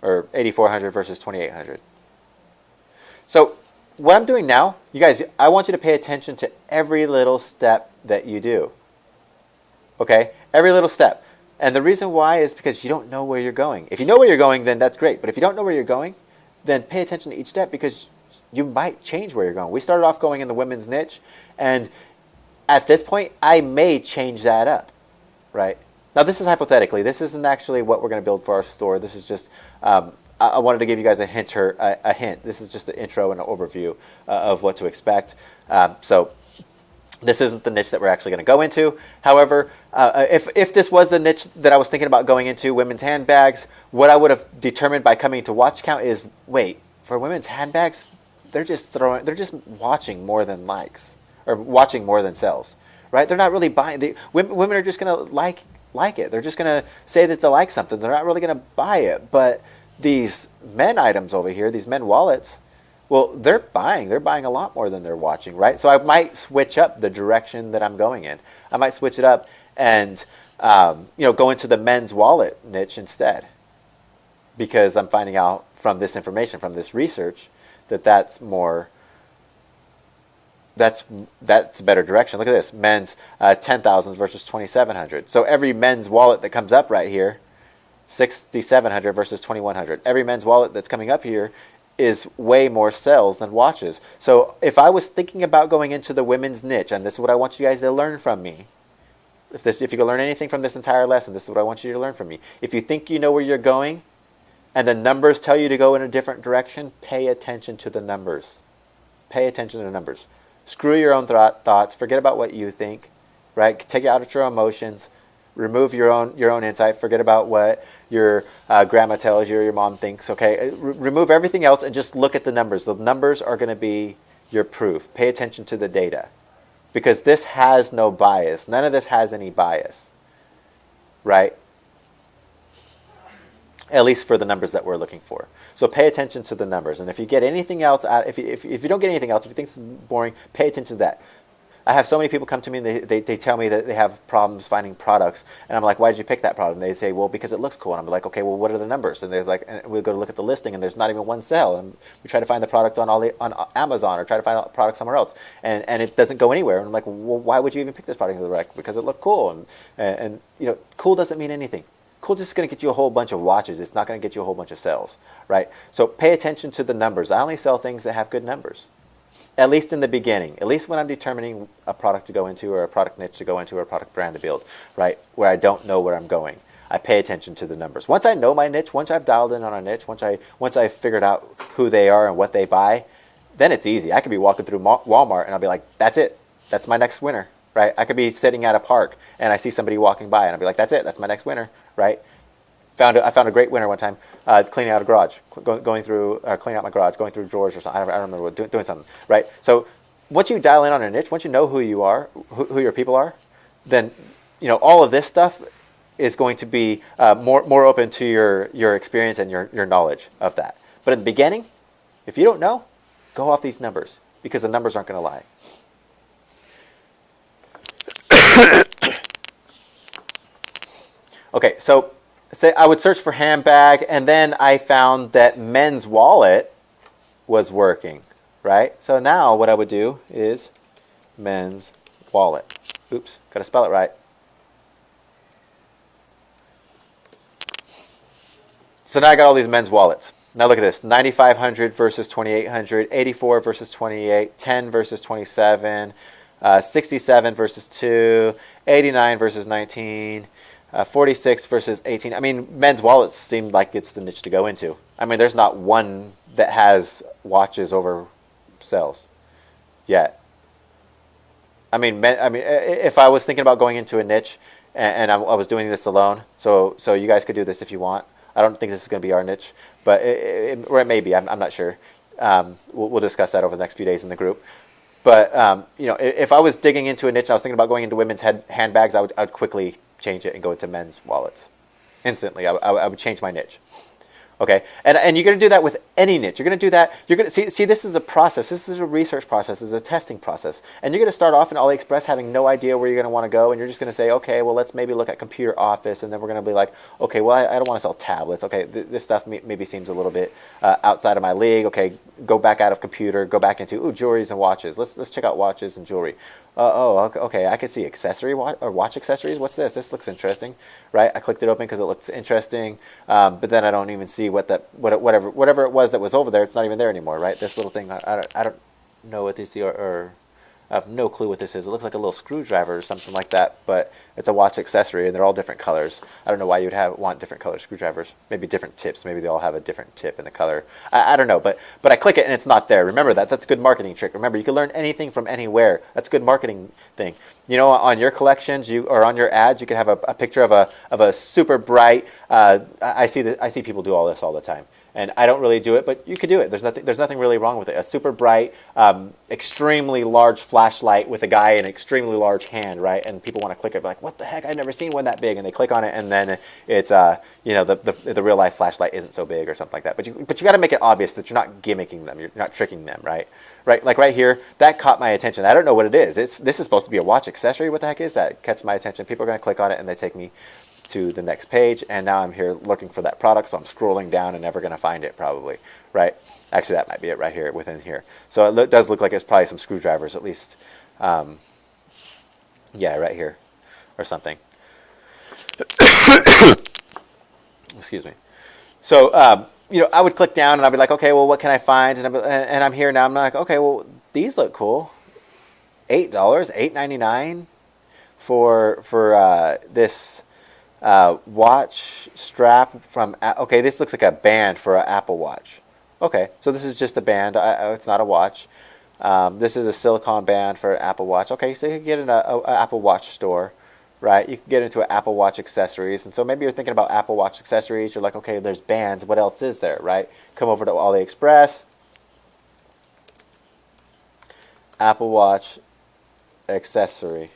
Or 8,400 versus 2,800. So what I'm doing now, you guys, I want you to pay attention to every little step that you do. Okay? Every little step. And the reason why is because you don't know where you're going. If you know where you're going, then that's great. But if you don't know where you're going, then pay attention to each step, because you might change where you're going. We started off going in the women's niche, and at this point, I may change that up, right? Now, this is hypothetically. This isn't actually what we're going to build for our store. This is just, I wanted to give you guys a hint. This is just an intro and an overview of what to expect. So This isn't the niche that we're actually going to go into. However, if this was the niche that I was thinking about going into, women's handbags, what I would have determined by coming to watch count is, wait, for women's handbags, they're just watching more than likes, or watching more than sells, right? They're not really buying. Women are just going to like it. They're just going to say that they like something. They're not really going to buy it. But these men items over here, these men wallets, well, they're buying a lot more than they're watching, right? So I might switch up the direction that I'm going in. I might switch it up and go into the men's wallet niche instead, because I'm finding out from this information, from this research, that's a better direction. Look at this, men's 10,000 versus 2,700. So every men's wallet that comes up right here, 6,700 versus 2,100. Every men's wallet that's coming up here is way more sales than watches. So if I was thinking about going into the women's niche, and this is what I want you guys to learn from me, if you can learn anything from this entire lesson, this is what I want you to learn from me. If you think you know where you're going, and the numbers tell you to go in a different direction, pay attention to the numbers. Pay attention to the numbers. Screw your own thoughts. Forget about what you think, right? Take it out of your emotions. Remove your own insight. Forget about what your grandma tells you or your mom thinks. Okay, remove everything else and just look at the numbers. The numbers are going to be your proof. Pay attention to the data, because this has no bias. None of this has any bias, right? At least for the numbers that we're looking for. So pay attention to the numbers. And if you get anything else out, if you don't get anything else, if you think it's boring, pay attention to that. I have so many people come to me and they tell me that they have problems finding products. And I'm like, why did you pick that product? And they say, well, because it looks cool. And I'm like, okay, well, what are the numbers? And they're like, and we go to look at the listing and there's not even one sale. And we try to find the product on Amazon or try to find a product somewhere else. And it doesn't go anywhere. And I'm like, well, why would you even pick this product? And they're like, because it looked cool. And cool doesn't mean anything. Cool just going to get you a whole bunch of watches. It's not going to get you a whole bunch of sales, right? So pay attention to the numbers. I only sell things that have good numbers, at least in the beginning, at least when I'm determining a product to go into or a product niche to go into or a product brand to build, right, where I don't know where I'm going. I pay attention to the numbers. Once I know my niche, once I've dialed in on a niche, once I've figured out who they are and what they buy, then it's easy. I could be walking through Walmart and I'll be like, that's it. That's my next winner. Right? I could be sitting at a park and I see somebody walking by and I'll be like, that's it. That's my next winner. Right? I found a great winner one time cleaning out a garage, cleaning out my garage, going through drawers or something. I don't remember doing something. Right? So once you dial in on a niche, once you know who you are, who your people are, then all of this stuff is going to be more open to your experience and your knowledge of that. But in the beginning, if you don't know, go off these numbers, because the numbers aren't going to lie. Okay, so say I would search for handbag, and then I found that men's wallet was working, right? So now what I would do is men's wallet. Oops, got to spell it right. So now I got all these men's wallets. Now look at this, 9,500 versus 2,800, 84 versus 28, 10 versus 27, 67 versus 2, 89 versus 19, 46 versus 18. I mean, men's wallets seem like it's the niche to go into. I mean, there's not one that has watches over cells yet. I mean, if I was thinking about going into a niche and I was doing this alone, so you guys could do this if you want. I don't think this is going to be our niche, but or it may be. I'm not sure. We'll discuss that over the next few days in the group. But if I was digging into a niche and I was thinking about going into women's handbags, I would quickly change it and go into men's wallets instantly. I would change my niche. Okay, and you're going to do that with any niche. You're going to do that. You're going to see. This is a process. This is a research process. This is a testing process. And you're going to start off in AliExpress having no idea where you're going to want to go, and you're just going to say, okay, well, let's maybe look at computer office, and then we're going to be like, okay, well, I don't want to sell tablets. Okay, this stuff maybe seems a little bit outside of my league. Okay, go back out of computer, go back into jewelries and watches. Let's check out watches and jewelry. Okay, I can see watch accessories. What's this? This looks interesting, right? I clicked it open because it looks interesting, but then I don't even see whatever it was that was over there. It's not even there anymore, right? This little thing, I don't know what these are. I have no clue what this is. It looks like a little screwdriver or something like that, but it's a watch accessory, and they're all different colors. I don't know why you would want different color screwdrivers. Maybe different tips. Maybe they all have a different tip in the color. I don't know, but I click it and it's not there. Remember that. That's a good marketing trick. Remember, you can learn anything from anywhere. That's a good marketing thing. You know, on your collections, or on your ads, you could have a picture of a super bright. I see people do all this all the time. And I don't really do it, but you could do it. There's nothing really wrong with it. A super bright, extremely large flashlight with a guy in an extremely large hand, right? And people want to click it, like, what the heck? I've never seen one that big. And they click on it, and then it's the real life flashlight isn't so big or something like that. But you got to make it obvious that you're not gimmicking them. You're not tricking them, right? Right, like right here, that caught my attention. I don't know what it is. This is supposed to be a watch accessory. What the heck is that? It catches my attention. People are going to click on it, and they take me to the next page, and now I'm here looking for that product, so I'm scrolling down and never going to find it probably, right? Actually, that might be it right here within here. So it does look like it's probably some screwdrivers at least. Yeah, right here or something. Excuse me. So, I would click down and I'd be like, okay, well, what can I find? And I'm here now. I'm like, okay, well, these look cool. $8, $8.99 for this watch strap from. Okay, this looks like a band for an Apple Watch. Okay, so this is just a band. It's not a watch. This is a silicone band for an Apple Watch. Okay, so you can get in an Apple Watch store. Right, you can get into Apple Watch accessories, and so maybe you're thinking about Apple Watch accessories. You're like, okay, there's bands. What else is there? Right, come over to AliExpress. Apple Watch accessory.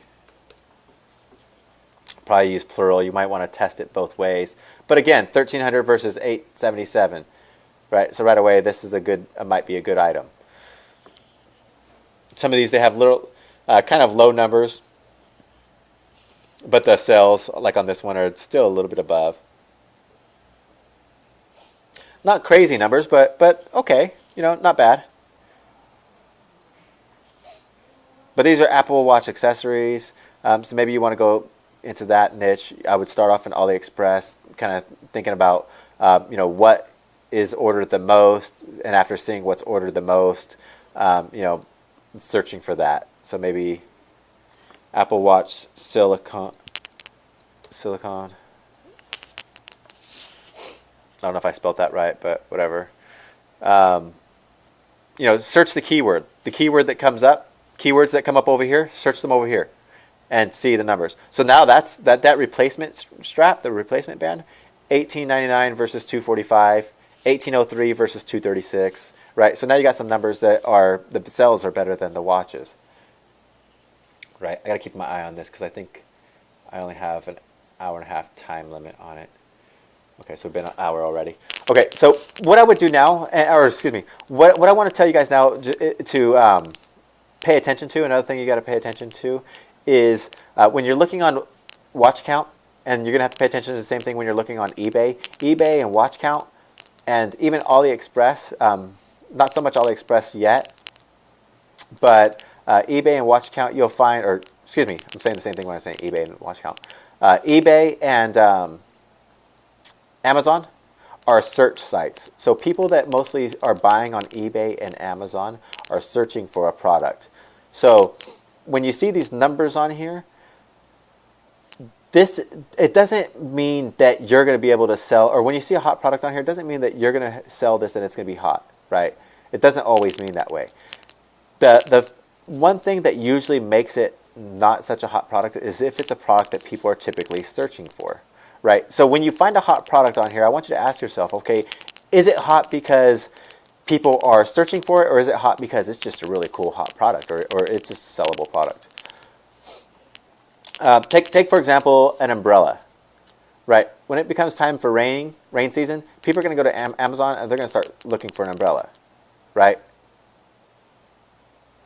Probably use plural. You might want to test it both ways. But again, 1,300 versus 877. Right, so right away, this is might be a good item. Some of these they have little, kind of low numbers. But the sales, like on this one, are still a little bit above. Not crazy numbers, but okay, not bad. But these are Apple Watch accessories, so maybe you want to go into that niche. I would start off in AliExpress, kind of thinking about, what is ordered the most, and after seeing what's ordered the most, searching for that. So maybe Apple Watch silicone. I don't know if I spelled that right, but whatever. Search the keyword. The keyword that comes up, keywords that come up over here, search them over here and see the numbers. So now that replacement strap, the replacement band, $18.99 versus $245, $18.03 versus $236, right? So now you got some numbers that the sales are better than the watches. Right, I got to keep my eye on this because I think I only have an hour and a half time limit on it. Okay, so it's been an hour already. Okay, so what I would do now, what I want to tell you guys now to pay attention to, another thing you got to pay attention to is when you're looking on watch count, and you're going to have to pay attention to the same thing when you're looking on eBay and watch count, and even AliExpress, not so much AliExpress yet, but eBay and watch count, you'll find, I'm saying the same thing when I'm saying eBay and watch count. eBay and Amazon are search sites. So people that mostly are buying on eBay and Amazon are searching for a product. So when you see these numbers on here, it doesn't mean that you're going to be able to sell, or when you see a hot product on here, it doesn't mean that you're going to sell this and it's going to be hot, right? It doesn't always mean that way. The one thing that usually makes it not such a hot product is if it's a product that people are typically searching for, right? So when you find a hot product on here, I want you to ask yourself, okay, is it hot because people are searching for it, or is it hot because it's just a really cool hot product, or it's just a sellable product? Take for example, an umbrella, right? When it becomes time for rain season, people are going to go to Amazon and they're going to start looking for an umbrella, right?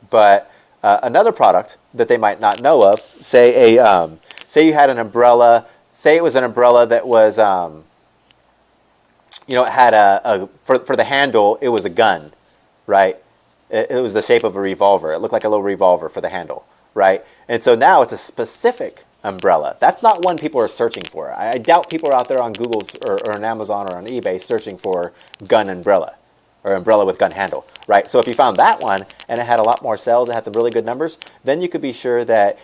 But another product that they might not know of, say you had an umbrella, say it was an umbrella that was, it had for the handle, it was a gun, right? It was the shape of a revolver. It looked like a little revolver for the handle, right? And so now it's a specific umbrella. That's not one people are searching for. I doubt people are out there on Google's or on Amazon or on eBay searching for gun umbrella, or umbrella with gun handle, right? So if you found that one and it had a lot more sales, it had some really good numbers, then you could be sure that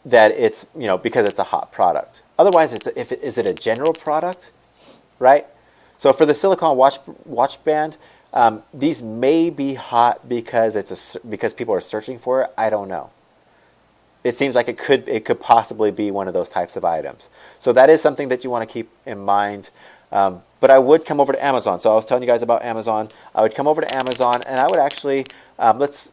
it's, because it's a hot product. Otherwise, is it a general product, right? So for the silicone watch band, these may be hot because people are searching for it. I don't know. It seems like it could possibly be one of those types of items. So that is something that you want to keep in mind. But I would come over to Amazon. So I was telling you guys about Amazon. I would come over to Amazon and I would actually, let's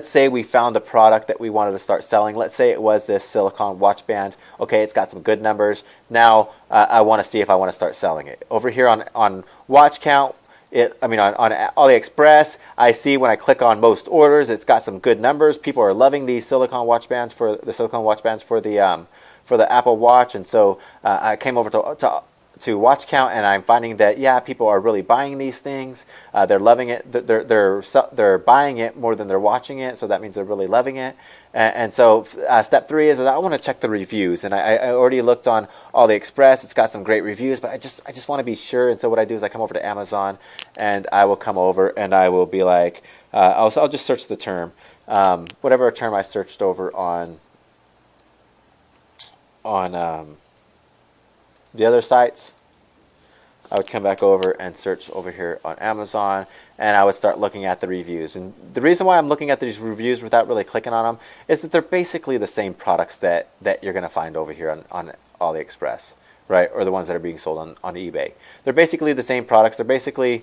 say we found a product that we wanted to start selling. Let's say it was this silicone watch band. Okay, it's got some good numbers. Now I want to see if I want to start selling it. Over here on Watch Count, on AliExpress, I see when I click on most orders, it's got some good numbers. People are loving these silicone watch bands for the Apple Watch, and so I came over to Watch Count, and I'm finding that people are really buying these things. They're loving it. They're buying it more than they're watching it, so that means they're really loving it. And so step 3 is that I want to check the reviews, and I already looked on AliExpress. It's got some great reviews, but I just want to be sure. And so what I do is I come over to Amazon, and I will come over and I will be like, I'll just search the term, whatever term I searched over on the other sites. I would come back over and search over here on Amazon, and I would start looking at the reviews. And the reason why I'm looking at these reviews without really clicking on them is that they're basically the same products that you're going to find over here on AliExpress, right? Or the ones that are being sold on eBay. They're basically the same products. They're basically,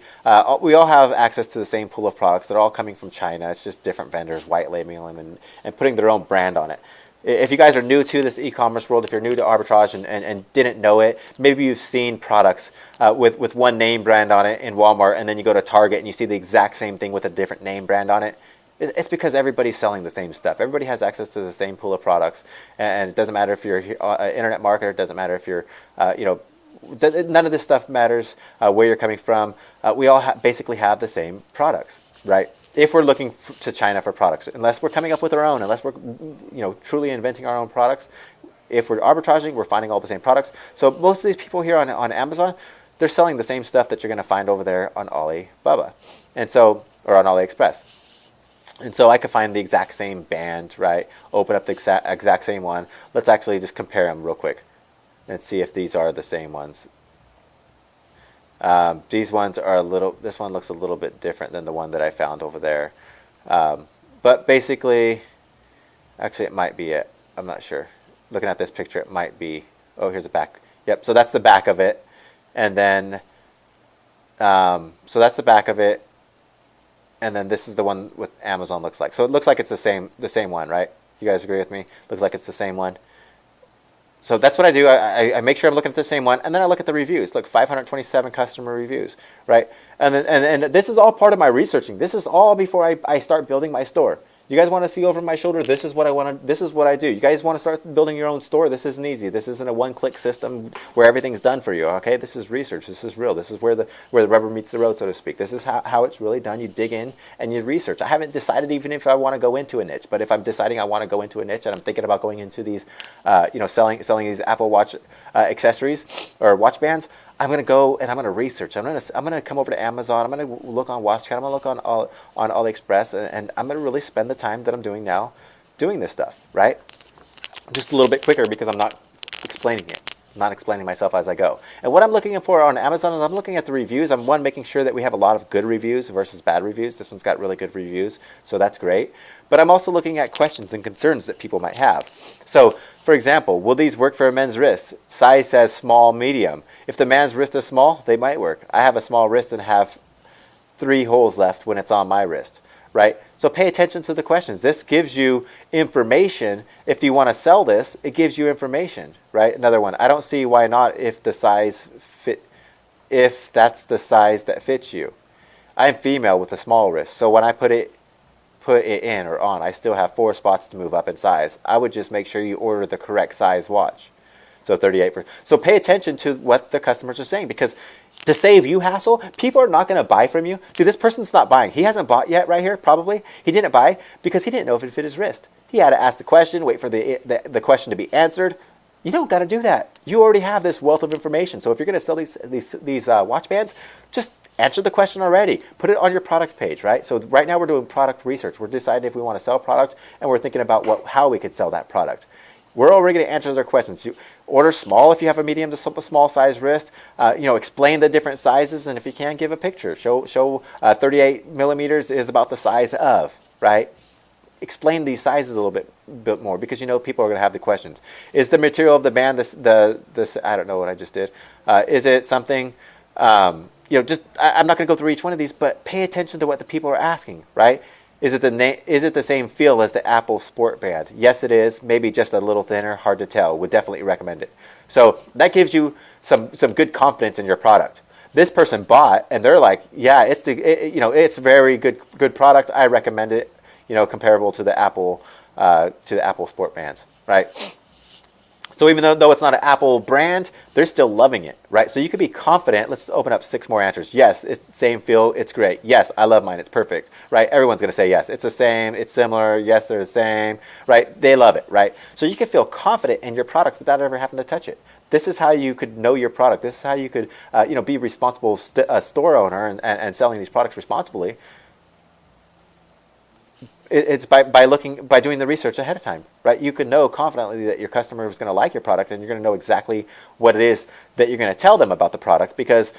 we all have access to the same pool of products. They're all coming from China. It's just different vendors white labeling them and putting their own brand on it. If you guys are new to this e-commerce world, if you're new to arbitrage and didn't know it, maybe you've seen products with one name brand on it in Walmart, and then you go to Target and you see the exact same thing with a different name brand on it. It's because everybody's selling the same stuff. Everybody has access to the same pool of products, and it doesn't matter if you're an internet marketer. It doesn't matter if you're, none of this stuff matters where you're coming from. We all basically have the same products, right? If we're looking to China for products, unless we're coming up with our own, unless we're truly inventing our own products, if we're arbitraging, we're finding all the same products. So most of these people here on Amazon, they're selling the same stuff that you're going to find over there on Alibaba, or on AliExpress. And so I could find the exact same band, right? Open up the exact same one. Let's actually just compare them real quick and see if these are the same ones. These ones are this one looks a little bit different than the one that I found over there. But basically, actually it might be it. I'm not sure. Looking at this picture, it might be, here's the back. Yep, so that's the back of it. And then, so that's the back of it. And then this is the one with Amazon looks like. So it looks like it's the same one, right? You guys agree with me? Looks like it's the same one. So that's what I do. I make sure I'm looking at the same one, and then I look at the reviews. Look, 527 customer reviews, right? And this is all part of my researching. This is all before I start building my store. You guys want to see over my shoulder? This is what I want to. This is what I do. You guys want to start building your own store? This isn't easy. This isn't a one-click system where everything's done for you. Okay, this is research. This is real. This is where the rubber meets the road, so to speak. This is how it's really done. You dig in and you research. I haven't decided even if I want to go into a niche, but if I'm deciding I want to go into a niche and I'm thinking about going into these, selling these Apple Watch accessories or watch bands, I'm going to go and I'm going to research. I'm going to come over to Amazon. I'm going to look on WatchCat. I'm going to look on AliExpress, and I'm going to really spend the time that I'm doing now doing this stuff, right? Just a little bit quicker because I'm not explaining it. I'm not explaining myself as I go. And what I'm looking for on Amazon is I'm looking at the reviews. I'm making sure that we have a lot of good reviews versus bad reviews. This one's got really good reviews, so that's great. But I'm also looking at questions and concerns that people might have. So, for example, will these work for a men's wrist? Size says small, medium. If the man's wrist is small, they might work. I have a small wrist and have 3 holes left when it's on my wrist, right? So pay attention to the questions. This gives you information. If you want to sell this, it gives you information, right? Another one. I don't see why not if that's the size that fits you. I'm female with a small wrist, so when I put it in or on, I still have 4 spots to move up in size. I would just make sure you order the correct size watch. So 38 for. So pay attention to what the customers are saying, because to save you hassle, people are not going to buy from you. See, this person's not buying. He hasn't bought yet right here, probably. He didn't buy because he didn't know if it fit his wrist. He had to ask the question, wait for the question to be answered. You don't got to do that. You already have this wealth of information. So if you're going to sell these watch bands, just answer the question already. Put it on your product page, right? So right now we're doing product research. We're deciding if we want to sell a product, and we're thinking about how we could sell that product. We're already going to answer their questions. You order small if you have a medium to small size wrist. Explain the different sizes, and if you can, give a picture. Show 38 millimeters is about the size of, right? Explain these sizes a little bit more, because people are going to have the questions. Is the material of the band this I don't know what I just did. Is it something? I'm not going to go through each one of these, but pay attention to what the people are asking, right? Is it the same feel as the Apple Sport Band? Yes, it is. Maybe just a little thinner. Hard to tell. Would definitely recommend it. So that gives you some good confidence in your product. This person bought, and they're like, yeah, it's very good product. I recommend it. Comparable to the Apple Sport Bands, right? So even though it's not an Apple brand, they're still loving it, right? So you could be confident. Let's open up 6 more answers. Yes, it's the same feel. It's great. Yes, I love mine. It's perfect, right? Everyone's going to say yes. It's the same. It's similar. Yes, they're the same, right? They love it, right? So you can feel confident in your product without ever having to touch it. This is how you could know your product. This is how you could, be responsible store owner and selling these products responsibly. It's by doing the research ahead of time, right? You can know confidently that your customer is going to like your product, and you're going to know exactly what it is that you're going to tell them about the product, because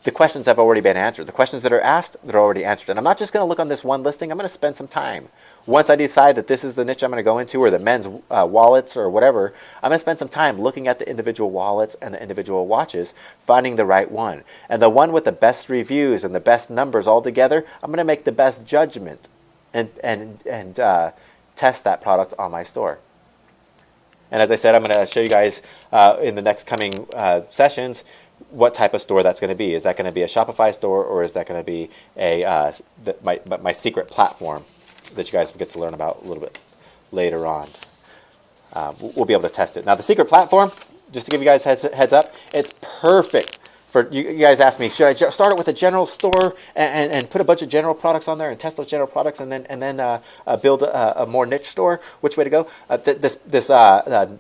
the questions have already been answered. The questions that are asked, they're already answered. And I'm not just going to look on this one listing. I'm going to spend some time. Once I decide that this is the niche I'm going to go into, or the men's wallets or whatever, I'm going to spend some time looking at the individual wallets and the individual watches, finding the right one. And the one with the best reviews and the best numbers all together, I'm going to make the best judgment and test that product on my store. And as I said, I'm going to show you guys in the next coming sessions what type of store that's going to be. Is that going to be a Shopify store, or is that going to be my secret platform that you guys will get to learn about a little bit later on? We'll be able to test it. Now, the secret platform, just to give you guys heads up, it's perfect. For you guys asked me, should I start it with a general store and put a bunch of general products on there and test those general products, and then build a more niche store? Which way to go? The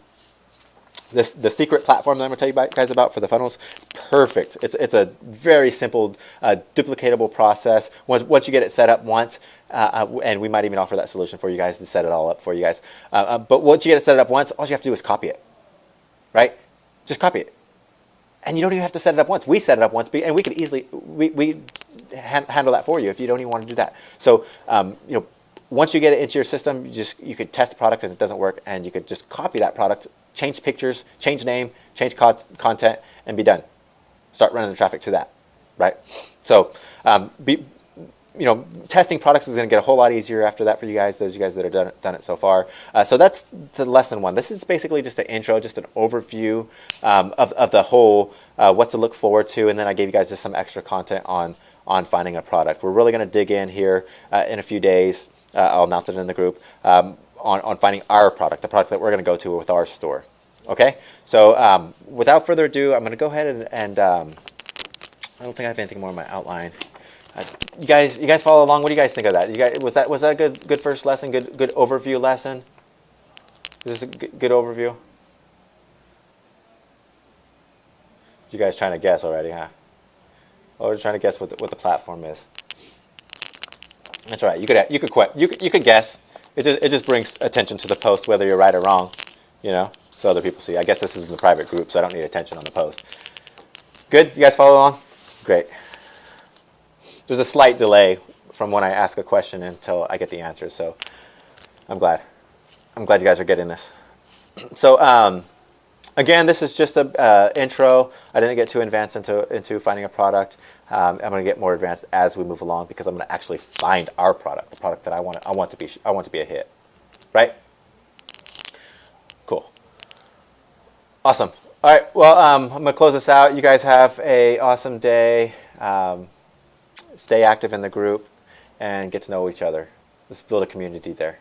secret platform that I'm going to tell you guys about for the funnels, it's perfect. It's a very simple, duplicatable process. Once you get it set up once, and we might even offer that solution for you guys to set it all up for you guys. But once you get it set up once, all you have to do is copy it, right? Just copy it. And you don't even have to set it up once. We set it up once, and we could easily handle that for you if you don't even want to do that. So, once you get it into your system, you could test the product and it doesn't work, and you could just copy that product, change pictures, change name, change content, and be done. Start running the traffic to that, right? So, testing products is going to get a whole lot easier after that for you guys, those of you guys that have done it so far. So that's the lesson 1. This is basically just an intro, just an overview of the whole, what to look forward to, and then I gave you guys just some extra content on finding a product. We're really going to dig in here in a few days. I'll announce it in the group on finding our product, the product that we're going to go to with our store. Okay? So without further ado, I'm going to go ahead and I don't think I have anything more in my outline. You guys follow along. What do you guys think of that? Was that a good first lesson? Good overview lesson? Is this a good overview? You guys trying to guess already, huh? Oh, we're trying to guess what the platform is. That's all right. You could guess. It just brings attention to the post, whether you're right or wrong, so other people see. I guess this is in the private group, so I don't need attention on the post. Good. You guys follow along? Great. There's a slight delay from when I ask a question until I get the answer, so I'm glad you guys are getting this. So again, this is just a intro. I didn't get too advanced into finding a product. I'm going to get more advanced as we move along, because I'm going to actually find our product, the product that I want to be a hit, right? Cool. Awesome. All right. Well, I'm going to close this out. You guys have an awesome day. Stay active in the group and get to know each other. Let's build a community there.